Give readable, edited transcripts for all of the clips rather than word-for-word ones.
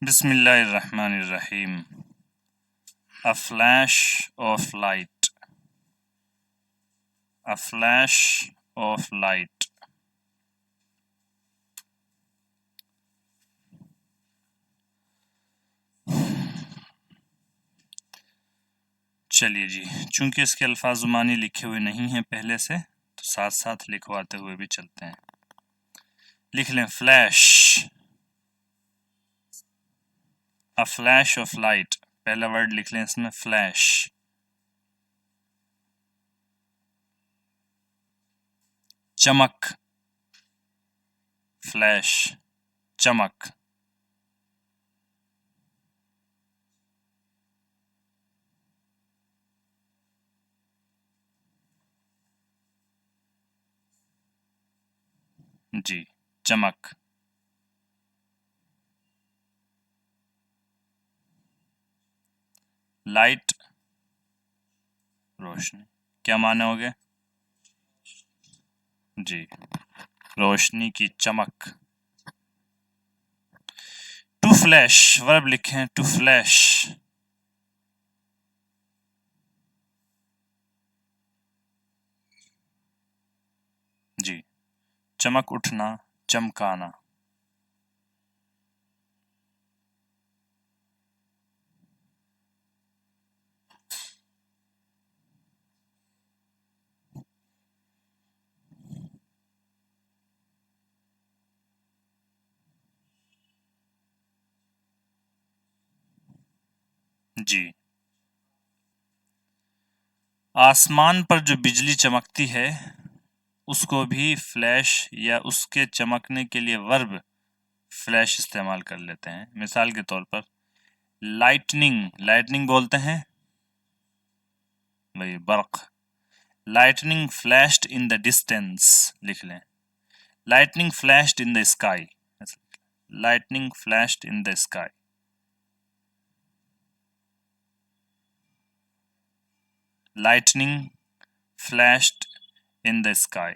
Bismillahirrahmanirrahim. A flash of light. A flash of light. चलिए जी, चूंकि इसके अल्फाज ज़ुबानी लिखे हुए नहीं हैं पहले से, तो साथ साथ लिखवाते हुए भी चलते हैं। लिख लें flash, a flash of light. पहला वर्ड लिख लें इसमें फ्लैश। चमक, फ्लैश, चमक। जी, चमक। लाइट, रोशनी। क्या माने हो गए? जी, रोशनी की चमक। टू फ्लैश, वर्ब लिखें टू फ्लैश। जी, चमक उठना, चमकाना। जी, आसमान पर जो बिजली चमकती है उसको भी फ्लैश या उसके चमकने के लिए वर्ब फ्लैश इस्तेमाल कर लेते हैं। मिसाल के तौर पर लाइटनिंग, लाइटनिंग बोलते हैं भाई बर्क। Lightning flashed in the distance लिख लें। Lightning flashed in the sky. Lightning flashed in the sky. Lightning flashed in the sky.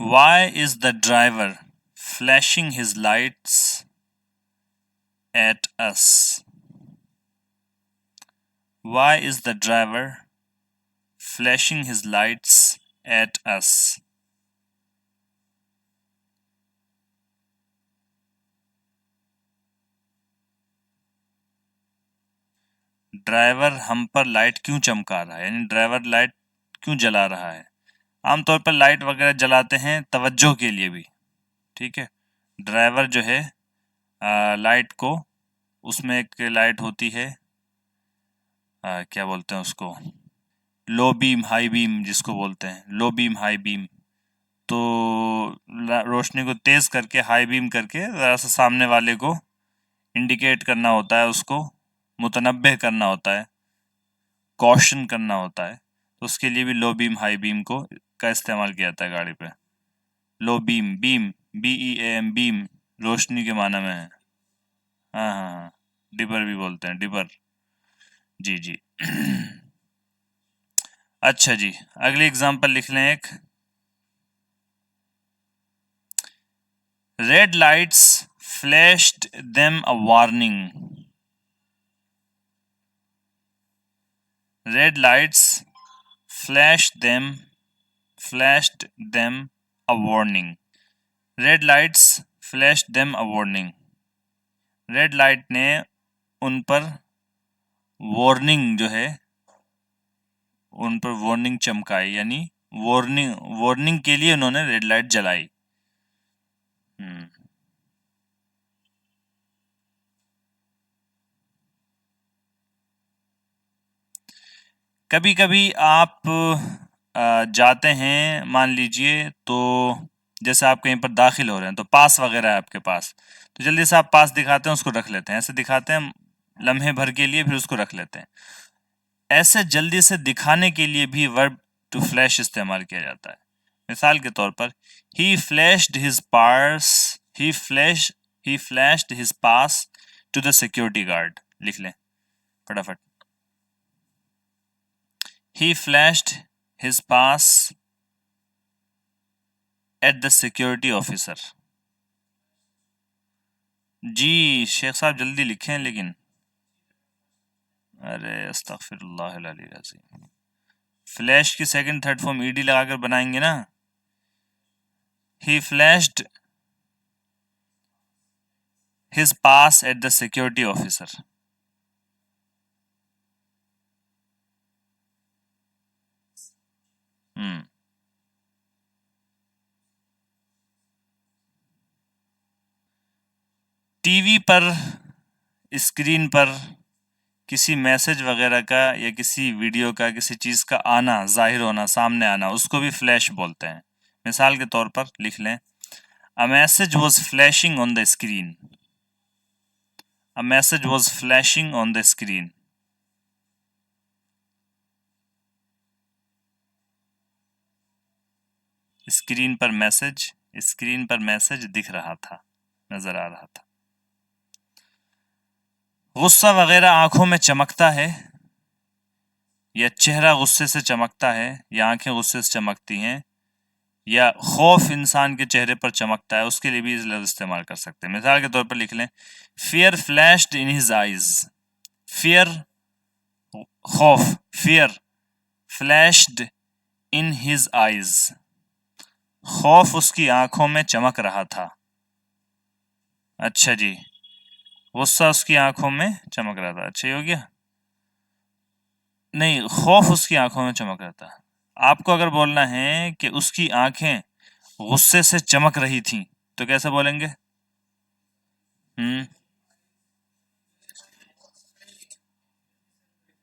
Why is the driver flashing his lights at us? Why is the driver flashing his lights at us? Driver हम पर light क्यों चमका रहा है, यानी driver light क्यों जला रहा है। आमतौर पर लाइट वगैरह जलाते हैं तवज्जो के लिए भी, ठीक है। ड्राइवर जो है लाइट को, उसमें एक लाइट होती है, क्या बोलते हैं उसको, लो बीम हाई बीम जिसको बोलते हैं, लो बीम हाई बीम। तो रोशनी को तेज करके हाई बीम करके ज़रा सा सामने वाले को इंडिकेट करना होता है, उसको मुतनब्बे करना होता है, कॉशन करना होता है। तो उसके लिए भी लो बीम हाई बीम को का इस्तेमाल किया जाता है गाड़ी पे। Low beam, beam BEAM, beam रोशनी के माना में है। हाँ हाँ हाँ, डिबर भी बोलते हैं, डिबर। जी जी। अच्छा जी, अगली एग्जांपल लिख लें एक। Red lights flashed them a warning. Red lights flashed them a warning. Red lights flashed them a warning. Red light ने उन पर वार्निंग जो है, उन पर वार्निंग चमकाई, यानी वार्निंग वार्निंग के लिए उन्होंने रेड लाइट जलाई। कभी कभी आप जाते हैं, मान लीजिए, तो जैसे आप कहीं पर दाखिल हो रहे हैं तो पास वगैरह है आपके पास, तो जल्दी से आप पास दिखाते हैं, उसको रख लेते हैं, ऐसे दिखाते हैं लम्हे भर के लिए, फिर उसको रख लेते हैं। ऐसे जल्दी से दिखाने के लिए भी वर्ब टू फ्लैश इस्तेमाल किया जाता है। मिसाल के तौर पर he flashed his pass, he flashed his pass to the security guard लिख लें फटाफट। He flashed his pass at the security officer. जी शेख साहब जल्दी लिखें लेकिन। अरे अस्तगफिरुल्लाह अल-अली अज़ीम। फ्लैश की सेकंड थर्ड फॉर्म ईडी लगाकर बनाएंगे ना। He flashed his pass at the security officer. TV पर स्क्रीन पर किसी मैसेज वगैरह का या किसी वीडियो का किसी चीज़ का आना, जाहिर होना, सामने आना, उसको भी फ्लैश बोलते हैं। मिसाल के तौर पर लिख लें, a message was flashing on the screen. A message was flashing on the screen. Screen पर मैसेज दिख रहा था, नजर आ रहा था। गुस्सा वगैरह आंखों में चमकता है या चेहरा गुस्से से चमकता है या आंखें गुस्से से चमकती हैं या खौफ इंसान के चेहरे पर चमकता है, उसके लिए भी इस लफ्ज़ इस्तेमाल कर सकते हैं। मिसाल के तौर पर लिख लें, fear flashed in his eyes. Fear खौफ, fear flashed in his eyes, खौफ उसकी आंखों में चमक रहा था। अच्छा जी, गुस्सा उसकी आंखों में चमक रहा था। अच्छा, ये हो गया। नहीं, खौफ उसकी आंखों में चमक रहा था। आपको अगर बोलना है कि उसकी आंखें गुस्से से चमक रही थीं तो कैसे बोलेंगे?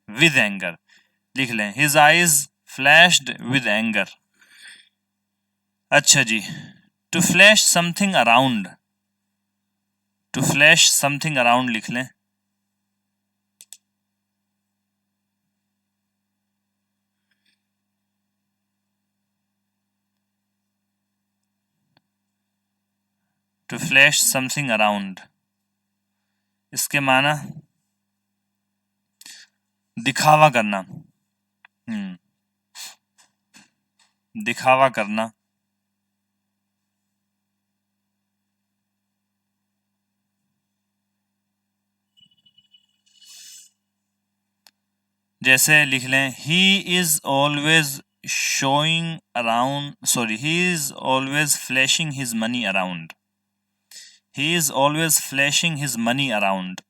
विद एंगर लिख लें, his eyes flashed with anger. अच्छा जी, to flash something around, to flash something around लिख लें। टू फ्लैश समथिंग अराउंड, इसके माना दिखावा करना। दिखावा करना। जैसे लिख लें, he is always showing around, sorry, he is always flashing his money around. He is always flashing his money around.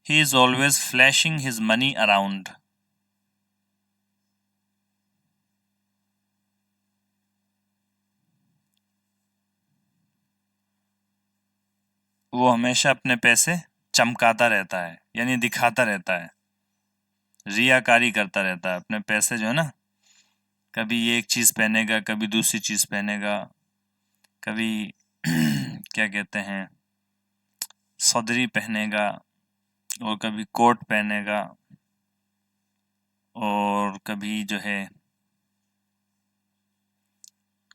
He is always flashing his money around. वो हमेशा अपने पैसे चमकाता रहता है, यानी दिखाता रहता है, रियाकारी करता रहता है। अपने पैसे जो है ना, कभी ये एक चीज़ पहनेगा, कभी दूसरी चीज़ पहनेगा, कभी क्या कहते हैं, सदरी पहनेगा और कभी कोट पहनेगा और कभी जो है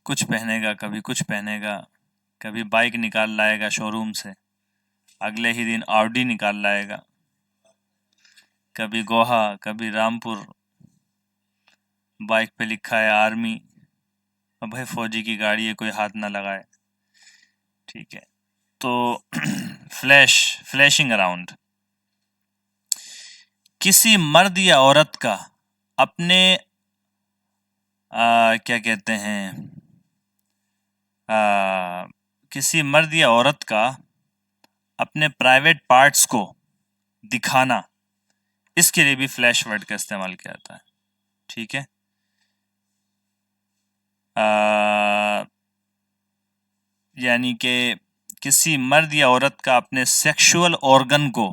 कुछ पहनेगा, कभी कुछ पहनेगा, कभी बाइक निकाल लाएगा शोरूम से, अगले ही दिन ऑडी निकाल लाएगा, कभी गोहा, कभी रामपुर, बाइक पे लिखा है आर्मी। अब भाई फौजी की गाड़ी है, कोई हाथ ना लगाए। ठीक है, तो फ्लैशिंग अराउंड, किसी मर्द या औरत का अपने क्या कहते हैं, किसी मर्द या औरत का अपने प्राइवेट पार्ट्स को दिखाना, इसके लिए भी फ्लैश वर्ड का इस्तेमाल किया जाता है। ठीक है, यानी कि किसी मर्द या औरत का अपने सेक्सुअल ऑर्गन को,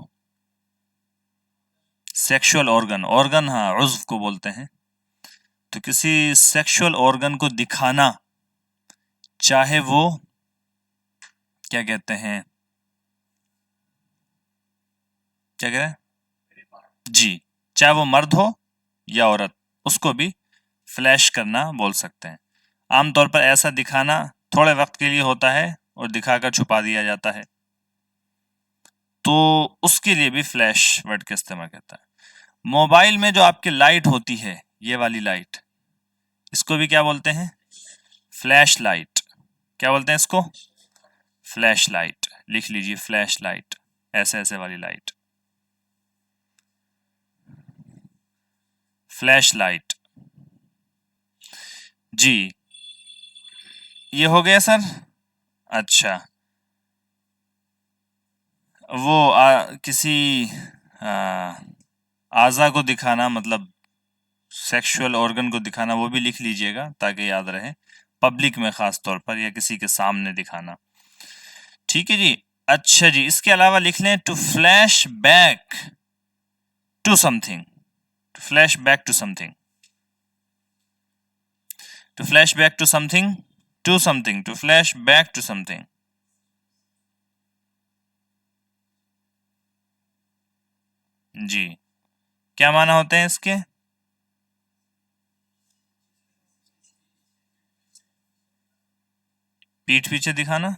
सेक्सुअल ऑर्गन, ऑर्गन हाँ उज़्व को बोलते हैं, तो किसी सेक्सुअल ऑर्गन को दिखाना, चाहे वो क्या कहते हैं, क्या कह रहे हैं जी, चाहे वो मर्द हो या औरत, उसको भी फ्लैश करना बोल सकते हैं। आमतौर पर ऐसा दिखाना थोड़े वक्त के लिए होता है और दिखाकर छुपा दिया जाता है। तो उसके लिए भी फ्लैश वर्ड का इस्तेमाल करता है। मोबाइल में जो आपकी लाइट होती है, ये वाली लाइट, इसको भी क्या बोलते हैं? Flash light. क्या बोलते हैं इसको? Flash light. लिख लीजिए, फ्लैश लाइट, ऐसे ऐसे वाली लाइट, फ्लैश लाइट। जी, ये हो गया सर। अच्छा, वो किसी आ, आज़ा को दिखाना, मतलब सेक्सुअल ऑर्गन को दिखाना, वो भी लिख लीजिएगा ताकि याद रहे, पब्लिक में खास तौर पर या किसी के सामने दिखाना। ठीक है जी। अच्छा जी, इसके अलावा लिख लें to flash back to something, to flash back to something, to flash back to something, to something, to flash back to something. जी, क्या माना होते हैं इसके? पीठ पीछे दिखाना।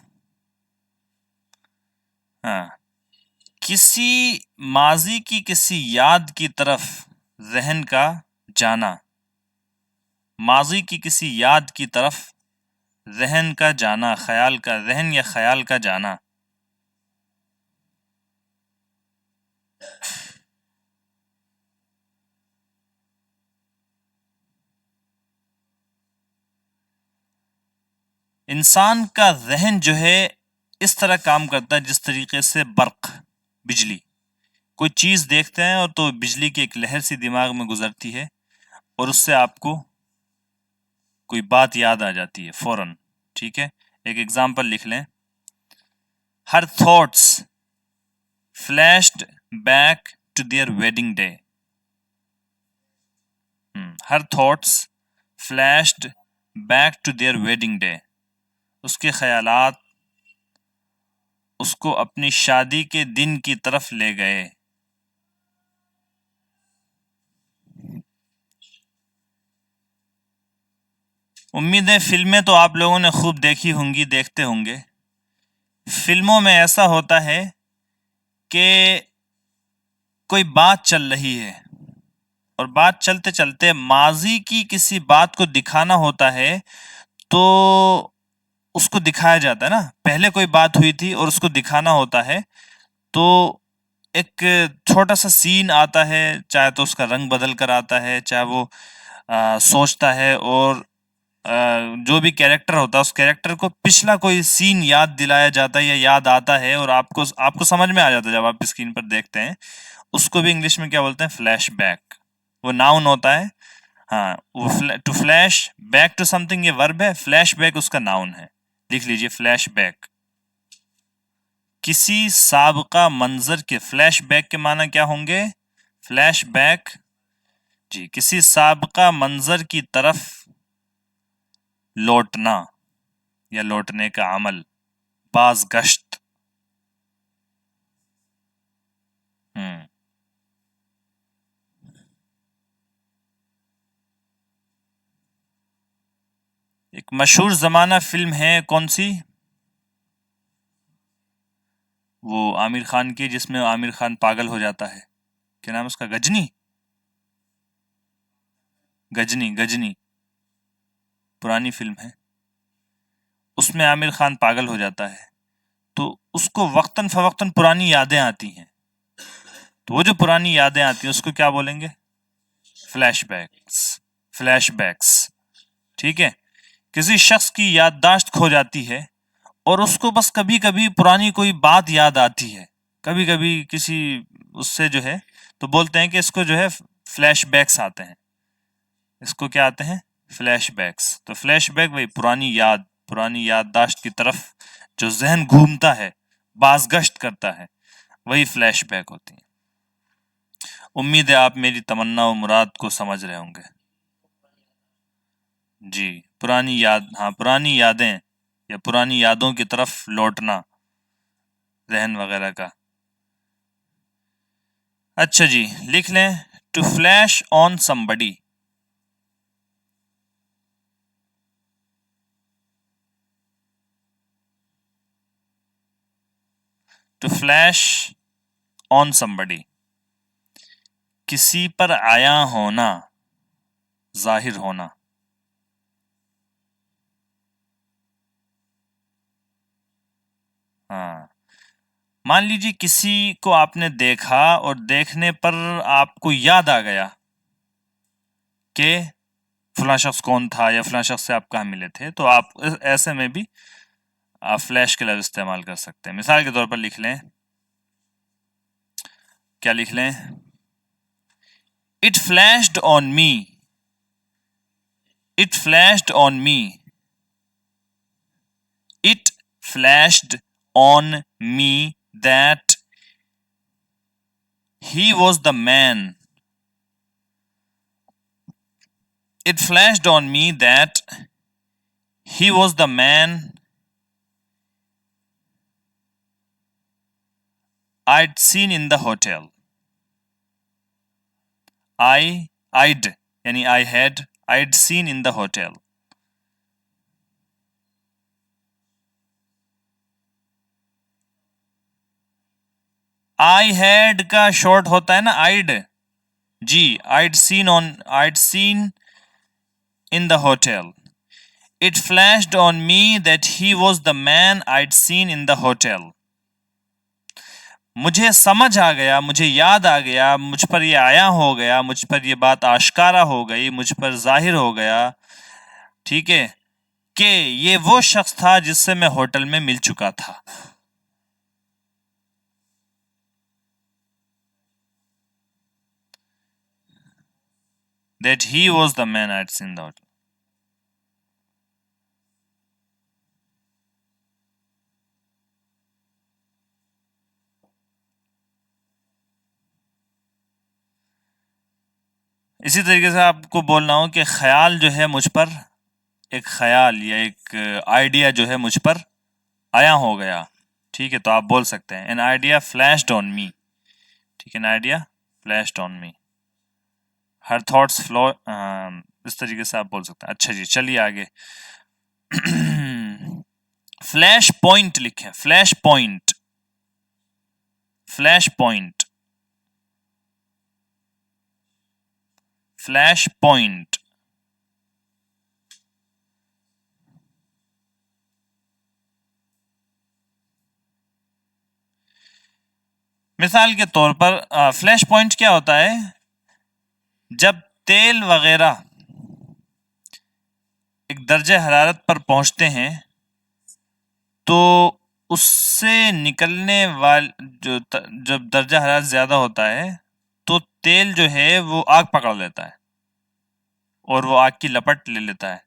हाँ, किसी माजी की किसी याद की तरफ जहन का जाना, माजी की किसी याद की तरफ जहन का जाना, ख्याल का, जहन या ख्याल का जाना। इंसान का जहन जो है इस तरह काम करता है जिस तरीके से बर्क, बिजली, कोई चीज देखते हैं और तो बिजली की एक लहर सी दिमाग में गुजरती है और उससे आपको कोई बात याद आ जाती है फौरन। ठीक है, एक एग्जांपल लिख लें, her thoughts flashed back to their wedding day. Her thoughts flashed back to their wedding day, उसके ख्यालात उसको अपनी शादी के दिन की तरफ ले गए। उम्मीद है फिल्में तो आप लोगों ने खूब देखी होंगी, देखते होंगे। फिल्मों में ऐसा होता है कि कोई बात चल रही है और बात चलते चलते माजी की किसी बात को दिखाना होता है, तो उसको दिखाया जाता है ना, पहले कोई बात हुई थी और उसको दिखाना होता है, तो एक छोटा सा सीन आता है, चाहे तो उसका रंग बदल कर आता है, चाहे वो सोचता है और जो भी कैरेक्टर होता है उस कैरेक्टर को पिछला कोई सीन याद दिलाया जाता है या याद आता है और आपको आपको समझ में आ जाता है जब आप स्क्रीन पर देखते हैं। उसको भी इंग्लिश में क्या बोलते हैं? फ्लैशबैक। वो नाउन होता है। हाँ, वो to flash back to something ये वर्ब है, फ्लैशबैक उसका नाउन है। लिख लीजिए, फ्लैशबैक। किसी साबका मंजर के, फ्लैशबैक के माना क्या होंगे? फ्लैशबैक। जी, किसी साबका मंजर की तरफ लौटना या लौटने का अमल, बाज़गश्त। हम्म। एक मशहूर जमाना फिल्म है, कौन सी? वो आमिर खान की, जिसमें आमिर खान पागल हो जाता है, क्या नाम है उसका? गजनी। गजनी, गजनी पुरानी फिल्म है, उसमें आमिर खान पागल हो जाता है, तो उसको वक्तन फवक्तन पुरानी यादें आती हैं, तो वो जो पुरानी यादें आती हैं उसको क्या बोलेंगे? फ्लैशबैक्स। फ्लैशबैक्स। ठीक है। किसी शख्स की याददाश्त खो जाती है और उसको बस कभी कभी पुरानी कोई बात याद आती है, कभी कभी किसी उससे जो है, तो बोलते हैं कि इसको जो है फ्लैशबैक्स आते हैं। इसको क्या आते हैं? फ्लैशबैक्स। तो फ्लैशबैक वही पुरानी याद, पुरानी याददाश्त की तरफ जो जहन घूमता है, बाज़गश्त करता है, वही फ्लैशबैक होती है। उम्मीद है आप मेरी तमन्ना और मुराद को समझ रहे होंगे। जी, पुरानी याद, हाँ, पुरानी यादें या पुरानी यादों की तरफ लौटना, जहन वगैरह का। अच्छा जी, लिख लें to flash on somebody. To flash on somebody, किसी पर आया होना, जाहिर होना। हाँ, मान लीजिए किसी को आपने देखा और देखने पर आपको याद आ गया कि फलां शख्स कौन था या फलां शख्स से आप कहाँ मिले थे, तो आप ऐसे में भी आप फ्लैश के लफ्ज़ इस्तेमाल कर सकते हैं। मिसाल के तौर पर लिख लें, क्या लिख लें? It flashed on me, it flashed on me, it flashed on me that he was the man. It flashed on me that he was the man I'd seen in the hotel. I'd यानी I'd seen in the hotel. I had का short होता है ना I'd, ji, I'd seen in the hotel. It flashed on me that he was the man I'd seen in the hotel. मुझे समझ आ गया, मुझे याद आ गया, मुझ पर ये आया हो गया, मुझ पर ये बात आश्कारा हो गई, मुझ पर जाहिर हो गया, ठीक है, कि ये वो शख्स था जिससे मैं होटल में मिल चुका था। That he was the man I'd seen the hotel. इसी तरीके से आपको बोलना हो कि ख्याल जो है मुझ पर, एक ख्याल या एक आइडिया जो है मुझ पर आया हो गया, ठीक है, तो आप बोल सकते हैं an idea flashed on me, ठीक है, an idea flashed on me, her thoughts flow, इस तरीके से आप बोल सकते हैं। अच्छा जी, चलिए आगे। फ्लैश पॉइंट लिखें, flash point, flash point, flash point. मिसाल के तौर पर फ्लैश पॉइंट क्या होता है? जब तेल वगैरह एक दर्जे हरारत पर पहुंचते हैं तो उससे निकलने वाल जो जब दर्जा हरारत ज़्यादा होता है तो तेल जो है वो आग पकड़ लेता है और वो आग की लपट ले लेता है,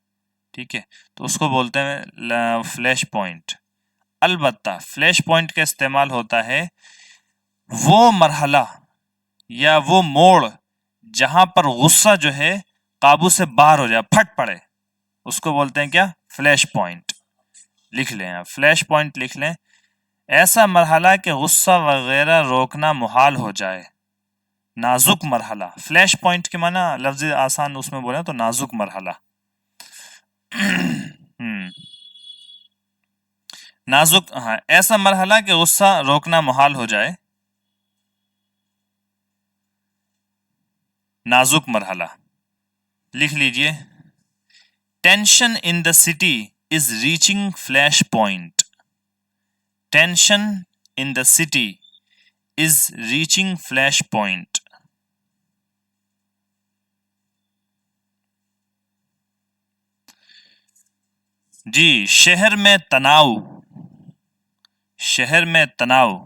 ठीक है, तो उसको बोलते हैं फ्लैश पॉइंट। अलबत्ता फ्लैश पॉइंट का इस्तेमाल होता है वो मरहला या वो मोड़ जहां पर गुस्सा जो है काबू से बाहर हो जाए, फट पड़े, उसको बोलते हैं क्या? Flash point. लिख लें आप, फ्लैश पॉइंट लिख लें, ऐसा मरहला कि गुस्सा वगैरह रोकना मुहाल हो जाए, नाजुक मरहला। फ्लैश पॉइंट के माना लफ्ज आसान उसमें बोले तो नाजुक मरहला। नाजुक, हाँ, ऐसा मरहला कि गुस्सा रोकना मुहाल हो जाए, नाजुक मरहला। लिख लीजिए, tension in the city is reaching flash point. Tension in the city is reaching flash point. जी, शहर में तनाव, शहर में तनाव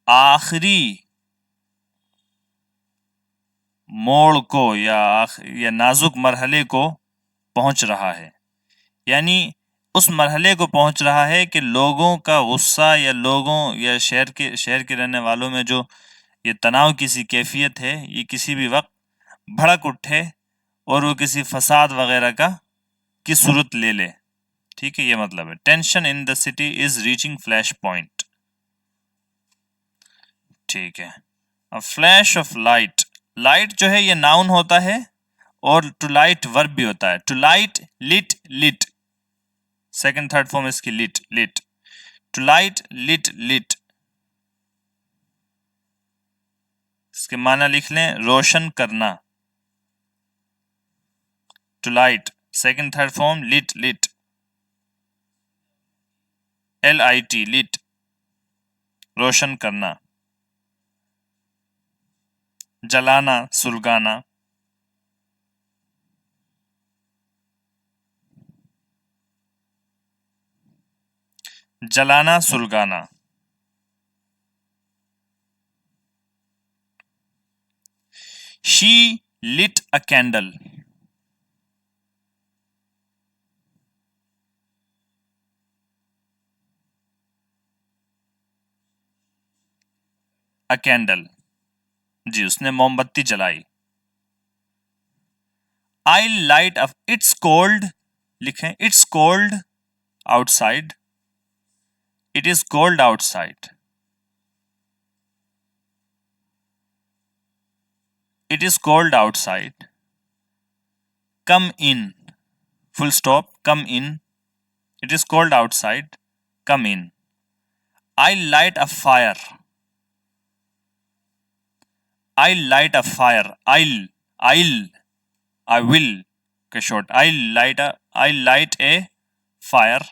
आखिरी मोड़ को या नाजुक मरहले को पहुंच रहा है, यानी उस मरहले को पहुंच रहा है कि लोगों का गुस्सा या लोगों या शहर के रहने वालों में जो ये तनाव की सी कैफियत है, ये किसी भी वक्त भड़क उठे और वो किसी फसाद वगैरह की सूरत ले ले, ठीक है, ये मतलब है tension in the city is reaching flash point, ठीक है। अब फ्लैश ऑफ लाइट, लाइट जो है ये नाउन होता है और टू लाइट वर्ब भी होता है। To light, lit, lit, second third form इसकी lit, lit, to light, lit, lit, इसके माना लिख लें, रोशन करना, to light, second third form lit, lit, LIT, lit, रोशन करना, जलाना, सुलगाना, जलाना, सुलगाना, she lit a candle, a candle, जी उसने मोमबत्ती जलाई। I light up, it's cold, लिखें it's cold outside, it is cold outside, it is cold outside, come in, full stop, come in, it is cold outside, come in, I light a fire, I light a fire, I will, okay, short, I light a fire,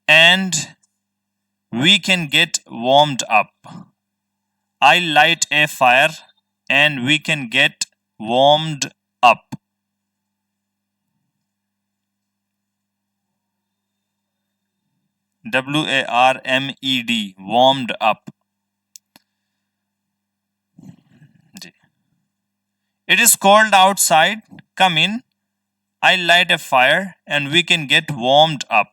and we can get warmed up, I light a fire and we can get warmed up, WARMED, warmed up, ji. It is cold outside, come in, I light a fire and we can get warmed up,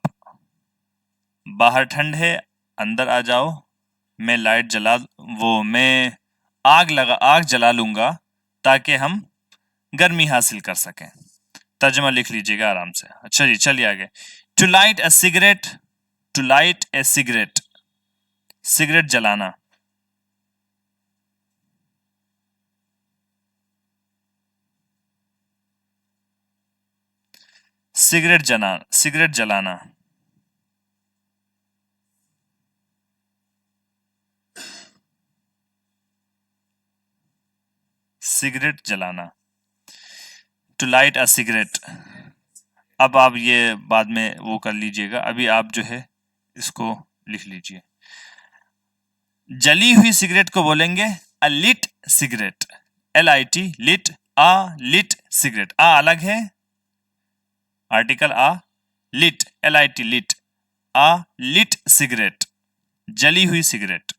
बाहर ठंड है, अंदर आ जाओ, मैं मैं आग जला लूंगा ताकि हम गर्मी हासिल कर सकें। तर्जुमा लिख लीजिएगा आराम से। अच्छा जी, चलिए आगे। To light a cigarette, to light a cigarette, cigarette जलाना। सिगरेट जलाना, सिगरेट जलाना। सिगरेट जलाना, टू लाइट अ सिगरेट। अब आप ये बाद में वो कर लीजिएगा, अभी आप जो है इसको लिख लीजिए। जली हुई सिगरेट को बोलेंगे a lit cigarette, LIT, lit, a lit cigarette. आ अलग है, आर्टिकल आ, लिट, LIT, लिट, अ लिट सिगरेट, जली हुई सिगरेट।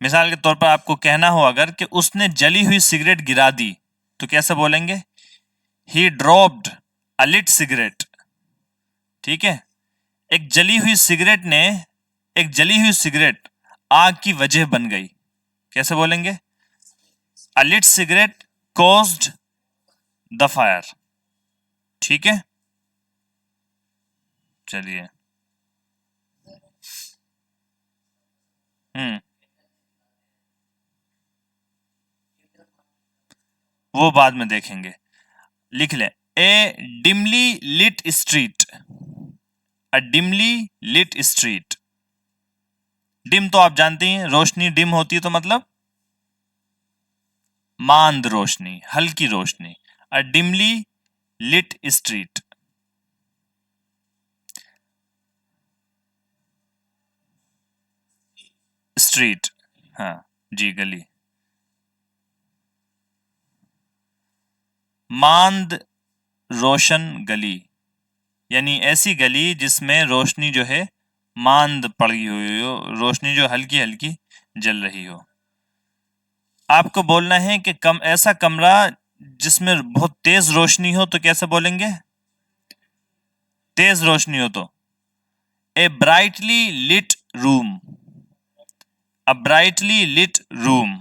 मिसाल के तौर पर आपको कहना हो अगर कि उसने जली हुई सिगरेट गिरा दी, तो कैसे बोलेंगे? He dropped a lit cigarette. ठीक है, एक जली हुई सिगरेट आग की वजह बन गई, कैसे बोलेंगे? A lit cigarette caused the fire. ठीक है, चलिए। वो बाद में देखेंगे। लिख लें, a dimly lit street, a dimly lit street. Dim तो आप जानते हैं, रोशनी डिम होती है तो मतलब मांद रोशनी, हल्की रोशनी। अ डिमली लिट स्ट्रीट, स्ट्रीट, हाँ जी, गली। मांद रोशन गली, यानी ऐसी गली जिसमें रोशनी जो है मांद पड़ी हुई हो, रोशनी जो हल्की हल्की जल रही हो। आपको बोलना है कि ऐसा कमरा जिसमें बहुत तेज रोशनी हो, तो कैसे बोलेंगे? तेज रोशनी हो तो ए ब्राइटली लिट रूम, अ ब्राइटली लिट रूम।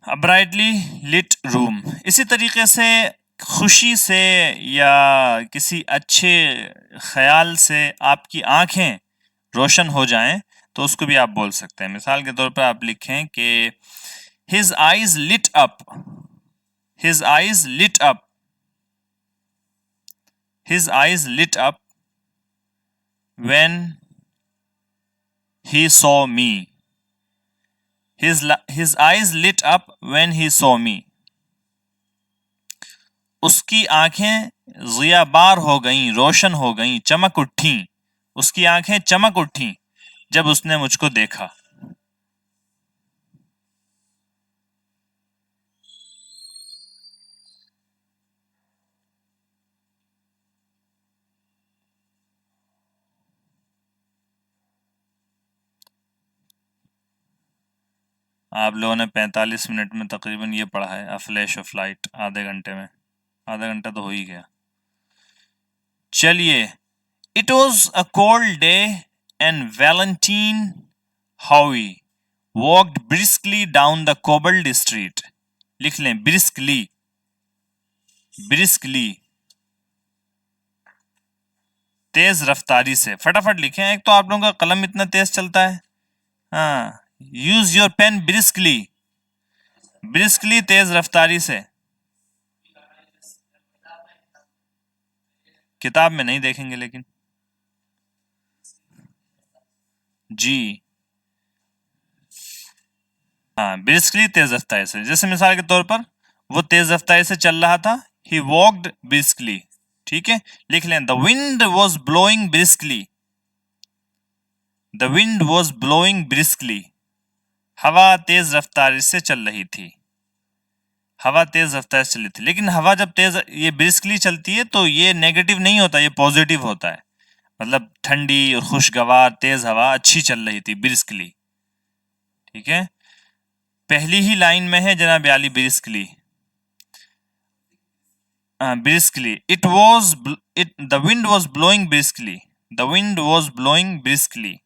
अ ब्राइटली लिट रूम। इसी तरीके से खुशी से या किसी अच्छे ख्याल से आपकी आंखें रोशन हो जाएं तो उसको भी आप बोल सकते हैं। मिसाल के तौर पर आप लिखें कि His eyes lit up. His eyes lit up. His eyes lit up when he saw me. His eyes lit up when he saw me. उसकी आंखें ज़ियाबार हो गईं, रोशन हो गईं, चमक उठी. उसकी आंखें चमक उठी जब उसने मुझको देखा. आप लोगों ने 45 मिनट में तकरीबन ये पढ़ा है, अ फ्लैश ऑफ लाइट. आधे घंटे में, आधा घंटा तो हो ही गया. चलिए. It was a cold day and Valentine Howe walked briskly down the cobbled street. लिख लें briskly. briskly. तेज रफ्तारी से. फटाफट लिखें. एक तो आप लोगों का कलम इतना तेज चलता है. हाँ. Use your pen briskly. briskly तेज रफ्तारी से. किताब में नहीं देखेंगे लेकिन. जी हाँ, ब्रिस्कली तेज रफ्तारी से. जैसे मिसाल के तौर पर वो तेज रफ्तारी से चल रहा था. ही वॉक्ड ब्रिस्कली. ठीक है, लिख लें. The wind was blowing briskly. The wind was blowing briskly. हवा तेज रफ्तारी से चल रही थी. हवा तेज रफ्तार से चली थी. लेकिन हवा जब तेज ये ब्रिस्कली चलती है तो ये नेगेटिव नहीं होता, ये पॉजिटिव होता है. मतलब ठंडी और खुशगवार तेज हवा अच्छी चल रही थी, ब्रिस्कली. ठीक है, पहली ही लाइन में है जनाब आली briskly. Briskly. It was the wind was blowing briskly. The wind was blowing briskly.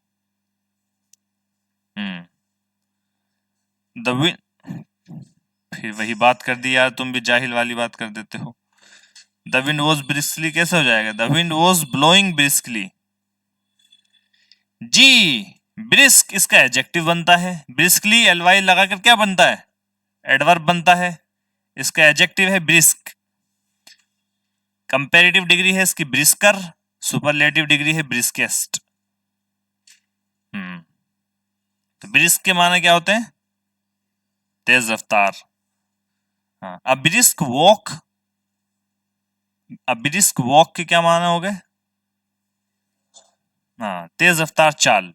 The wind. फिर वही बात कर दी यार, तुम भी जाहिल वाली बात कर देते हो. द विंड वॉज ब्रिस्कली कैसे हो जाएगा? The wind was blowing briskly. जी, ब्रिस्क इसका एडजेक्टिव बनता है. ब्रिस्कली एलवाई लगाकर क्या बनता है? एडवर्ब बनता है. इसका एडजेक्टिव है ब्रिस्क. कंपैरेटिव डिग्री है इसकी ब्रिस्कर. सुपरलेटिव डिग्री है ब्रिस्केस्ट. तो ब्रिस्क के माने क्या होते हैं? तेज रफ्तार. हाँ, अब ब्रिस्क वॉक. अब ब्रिस्क वॉक के क्या माने हो गए? हाँ, तेज रफ्तार चाल.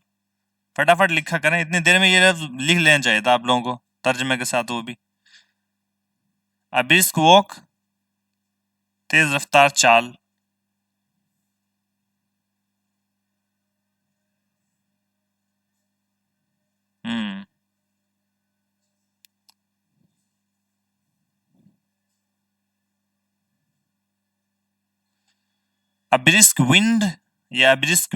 फटाफट लिखा करें, इतनी देर में ये लफ्ज लिख लेना चाहिए था आप लोगों को तर्जमे के साथ, वो भी. अब ब्रिस्क वॉक, तेज रफ्तार चाल. अब्रिस्क विंड या अब्रिस्क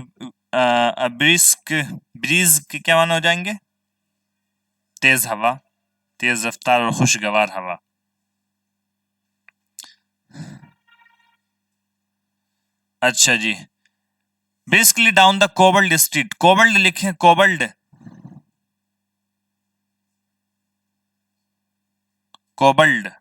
अब्रिस्क ब्रीज के क्या माने हो जाएंगे? तेज हवा, तेज रफ्तार और खुशगवार हवा. अच्छा जी. Briskly down the cobbled street. Cobbled लिखें, कोबल्ड. कोबल्ड.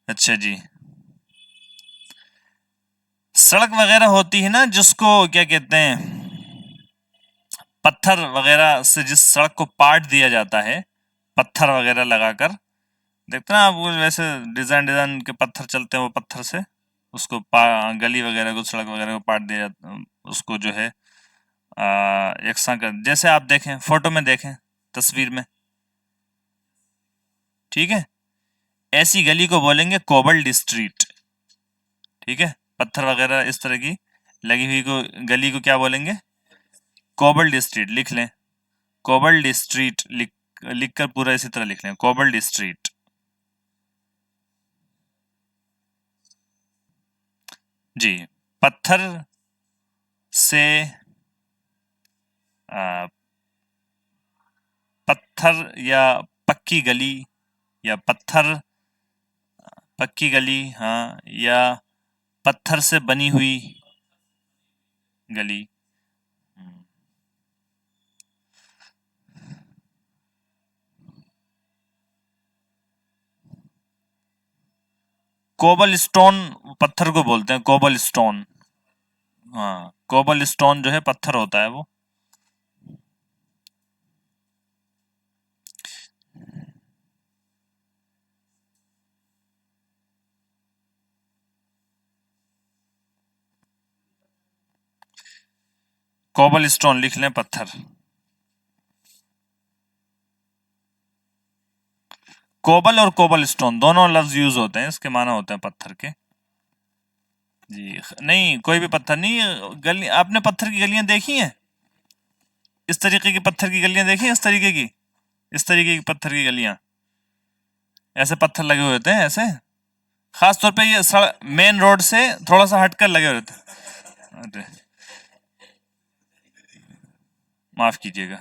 अच्छा जी. सड़क वगैरह होती है ना जिसको क्या कहते हैं, पत्थर वगैरह से जिस सड़क को पाट दिया जाता है पत्थर वगैरह लगाकर. देखते ना आप, वो वैसे डिजाइन डिजाइन के पत्थर चलते हैं, वो पत्थर से उसको गली वगैरह को, सड़क वगैरह को पाट दिया जाता, उसको जो है यकसा कर. जैसे आप देखें फोटो में, देखें तस्वीर में. ठीक है, ऐसी गली को बोलेंगे कोबल्ड स्ट्रीट. ठीक है, पत्थर वगैरह इस तरह की लगी हुई को, गली को क्या बोलेंगे? कोबल्ड स्ट्रीट. लिख लें कोबल्ड स्ट्रीट. लिख कर पूरा इसी तरह लिख लें, कोबल्ड स्ट्रीट. जी, पत्थर से पत्थर या पक्की गली या पत्थर पक्की गली, हाँ, या पत्थर से बनी हुई गली। कोबल स्टोन पत्थर को बोलते हैं, कोबल स्टोन। हाँ, कोबल स्टोन जो है पत्थर होता है वो। कोबल स्टोन लिख लें, पत्थर। कोबल और कोबल स्टोन दोनों लफ्ज यूज होते हैं, इसके माना होते हैं पत्थर के। जी नहीं, कोई भी पत्थर नहीं। गली, आपने पत्थर की गलियां देखी हैं? इस तरीके की पत्थर की गलियां देखी हैं? इस तरीके की पत्थर की गलियां, ऐसे पत्थर लगे हुए होते हैं ऐसे। खास तौर पे ये मेन रोड से थोड़ा सा हटकर लगे हुए होते हैं। अरे माफ कीजिएगा।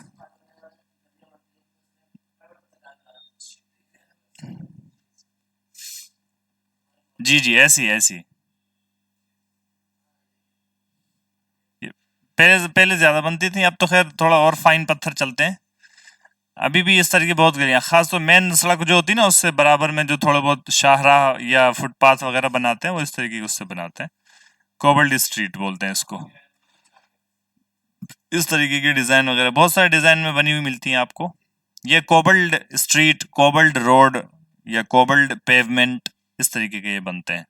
जी जी, ऐसी ऐसी। पहले पहले ज्यादा बनती थी, अब तो खैर थोड़ा और फाइन पत्थर चलते हैं। अभी भी इस तरह की बहुत गलियां, खास तो मेन सड़क जो होती है ना, उससे बराबर में जो थोड़ा बहुत शाहराह या फुटपाथ वगैरह बनाते हैं, वो इस तरीके की उससे बनाते हैं। कोबल्ड स्ट्रीट बोलते हैं इसको। इस तरीके की डिजाइन वगैरह बहुत सारे डिजाइन में बनी हुई मिलती हैं आपको। ये कोबल्ड स्ट्रीट, कोबल्ड रोड या कोबल्ड पेवमेंट, इस तरीके के ये बनते हैं।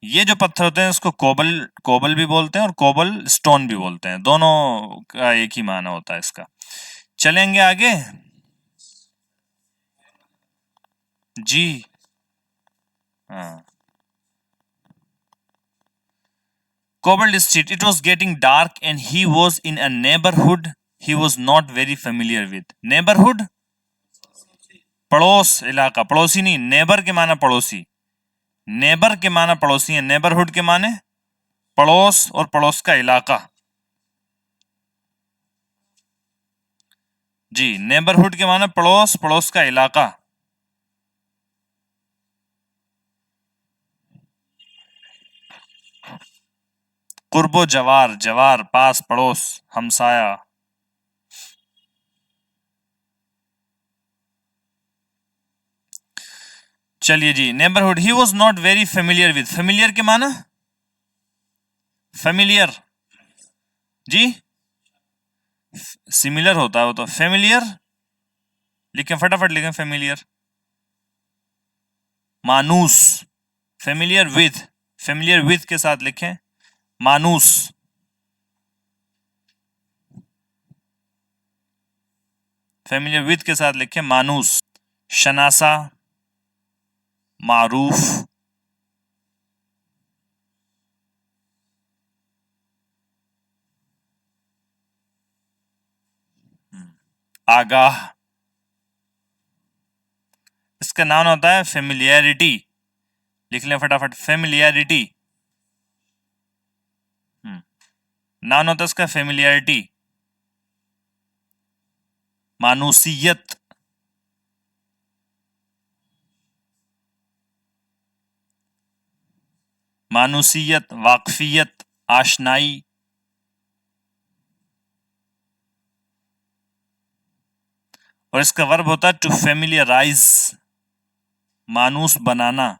ये जो पत्थर होते हैं इसको कोबल कोबल भी बोलते हैं और कोबल स्टोन भी बोलते हैं, दोनों का एक ही माना होता है इसका। चलेंगे आगे। जी हाँ। Cobbled Street. It was getting dark and he was in a neighborhood he was not very familiar with. Neighborhood, पड़ोस, इलाका। पड़ोसी नहीं, नेबर के माना पड़ोसी। नेबर के माना पड़ोसी है, नेबरहुड के माने पड़ोस और पड़ोस का इलाका। जी, नेबरहुड के माना पड़ोस, पड़ोस का इलाका। कुर्बो जवार, जवार पास, पड़ोस, हमसाया। चलिए जी, neighbourhood. He was not very familiar with, familiar के माना फेमिलियर। जी, सिमिलर होता है वो तो। फेमिलियर लिखें, फटाफट लिखें, फेमिलियर। मानूस, फेमिलियर विथ के साथ लिखें, मानूस। फेमिलियर विथ के साथ लिखें, मानूस। शनासा, मारूफ। आगाह। इसका नाम होता है फेमिलियरिटी। लिख लें फटाफट, फेमिलियरिटी। नाम होता है इसका फेमिलियरिटी। मानूसियत, मानूसियत, वाकफियत, आशनाई। और इसका वर्ब होता है टू फेमिलियराइज, मानूस बनाना।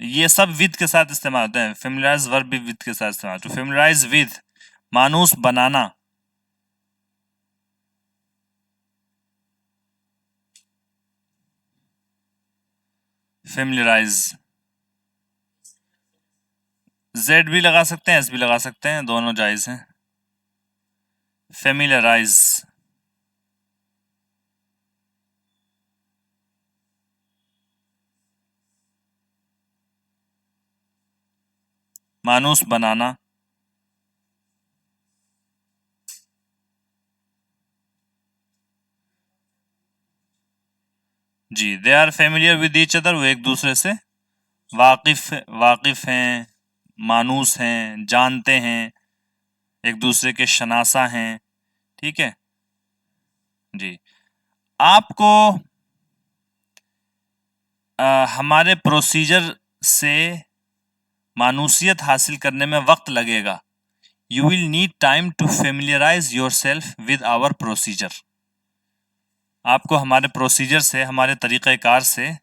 ये सब विद के साथ इस्तेमाल होते हैं। फेमिलियराइज वर्ब भी विद के साथ इस्तेमाल। टू फेमिलियराइज विद, मानूस बनाना। फेमिलियराइज, जेड भी लगा सकते हैं, एस भी लगा सकते हैं, दोनों जायज हैं। फेमिलियराइज, मानूस बनाना। जी, they are familiar with each other, वो एक दूसरे से वाकिफ हैं, मानूस हैं, जानते हैं, एक दूसरे के शनासा हैं। ठीक है जी। आपको हमारे प्रोसीजर से मानूसियत हासिल करने में वक्त लगेगा। You will need time to familiarise yourself with our procedure. आपको हमारे प्रोसीजर से, हमारे तरीक़ाकार से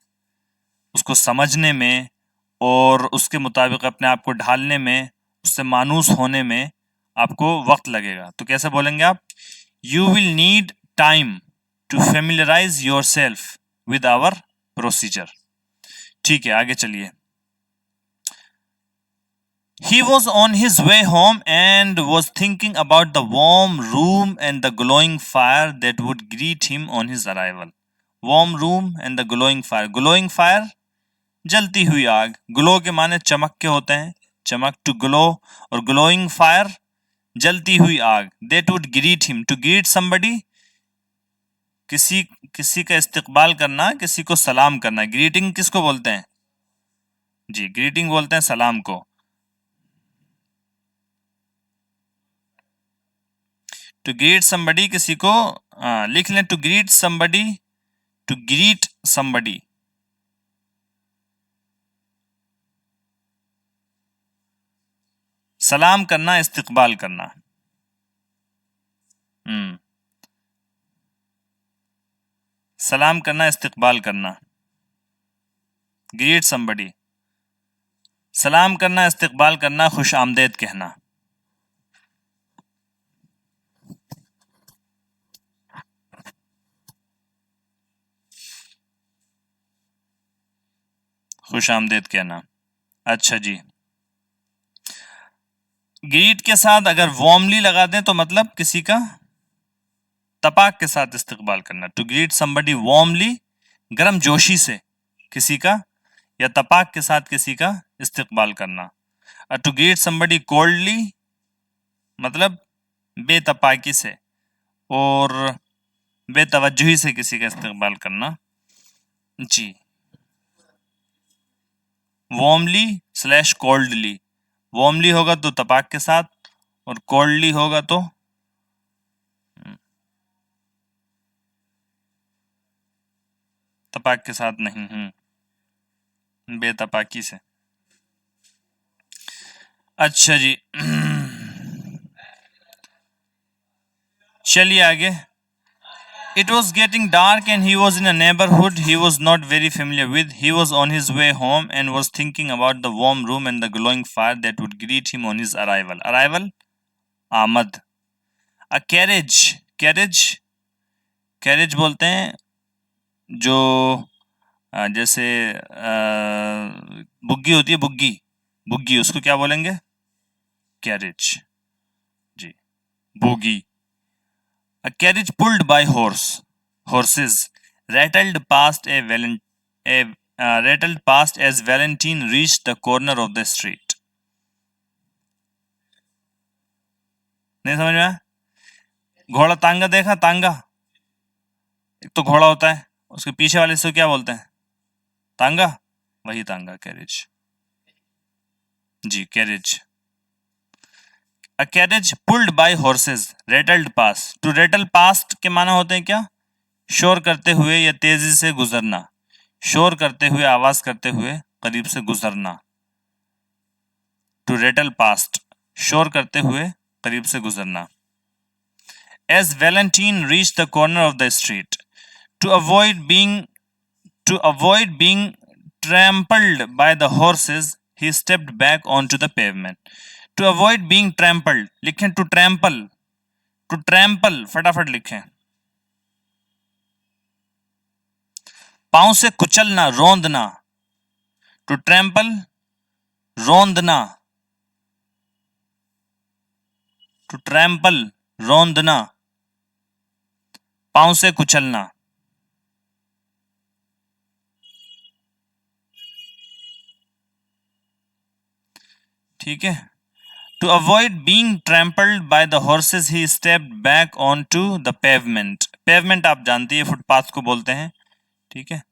उसको समझने में और उसके मुताबिक अपने आप को ढालने में, उससे मानूस होने में आपको वक्त लगेगा। तो कैसे बोलेंगे आप? You will need time to familiarise yourself with our procedure. ठीक है, आगे चलिए। He was on his way home and was thinking about the warm room and the glowing fire that would greet him on his arrival. Warm room and the glowing fire. Glowing fire, जलती हुई आग। Glow के माने चमक के होते हैं, चमक, टू ग्लो, और ग्लोइंग फायर, जलती हुई आग। That would greet him. To greet somebody, किसी का इस्तकबाल करना, किसी को सलाम करना। ग्रीटिंग किसको बोलते हैं? जी, ग्रीटिंग बोलते हैं सलाम को। टू ग्रीट समबडी, किसी को लिख लें, to greet somebody, to greet somebody. सलाम करना, इस्तकबाल करना। सलाम करना, इस्तकबाल करना। ग्रीट समबडी, सलाम करना, इस्तकबाल करना, खुश आमदेद कहना। खुश आमदेद कहना। अच्छा जी, ग्रीट के साथ अगर वार्मली लगा दें तो मतलब किसी का तपाक के साथ इस्तकबाल करना। टू ग्रीट समबडी वार्मली, गर्म जोशी से किसी का, या तपाक के साथ किसी का इस्तकबाल करना। टू ग्रीट समबडी कोल्डली, मतलब बेतपाकी से और बेतवज्जुही से किसी का इस्तकबाल करना। जी, वार्मली स्लैश कोल्डली। वार्मली होगा तो तपाक के साथ, और कोल्डली होगा तो तपाक के साथ नहीं, बेतपाकी से। अच्छा जी, चलिए आगे। It was getting dark and he was in a neighborhood he was not very familiar with. He was on his way home and was thinking about the warm room and the glowing fire that would greet him on his arrival. Arrival, आमद। A carriage, carriage बोलते हैं जो जैसे बुग्गी होती है, बुग्गी, उसको क्या बोलेंगे? कैरेज। जी, बुगी। A carriage pulled by horses rattled past as Valentine reached the corner of the street. नहीं समझ में आया? घोड़ा तांगा देखा? तांगा, एक तो घोड़ा होता है, उसके पीछे वाले से क्या बोलते हैं? तांगा, वही तांगा, कैरेज। जी, carriage. A carriage pulled by horses rattled past. To rattle past के माना होते हैं क्या? शोर करते हुए या तेजी से गुजरना। शोर करते हुए, आवाज करते हुए, करीब से गुजरना। To rattle past, शोर करते हुए, करीब से गुजरना। As Valentine reached the corner of the street, to avoid being trampled by the horses, he stepped back onto the pavement. To avoid being trampled, लिखें to trample, फटाफट लिखें। पांव से कुचलना, रोंदना। टू ट्रैम्पल, रोंदना। टू ट्रैम्पल, रोंदना, पांव से कुचलना। ठीक है। To avoid being trampled by the horses, he stepped back onto the pavement. Pavement आप जानते हैं, फुटपाथ को बोलते हैं। ठीक है।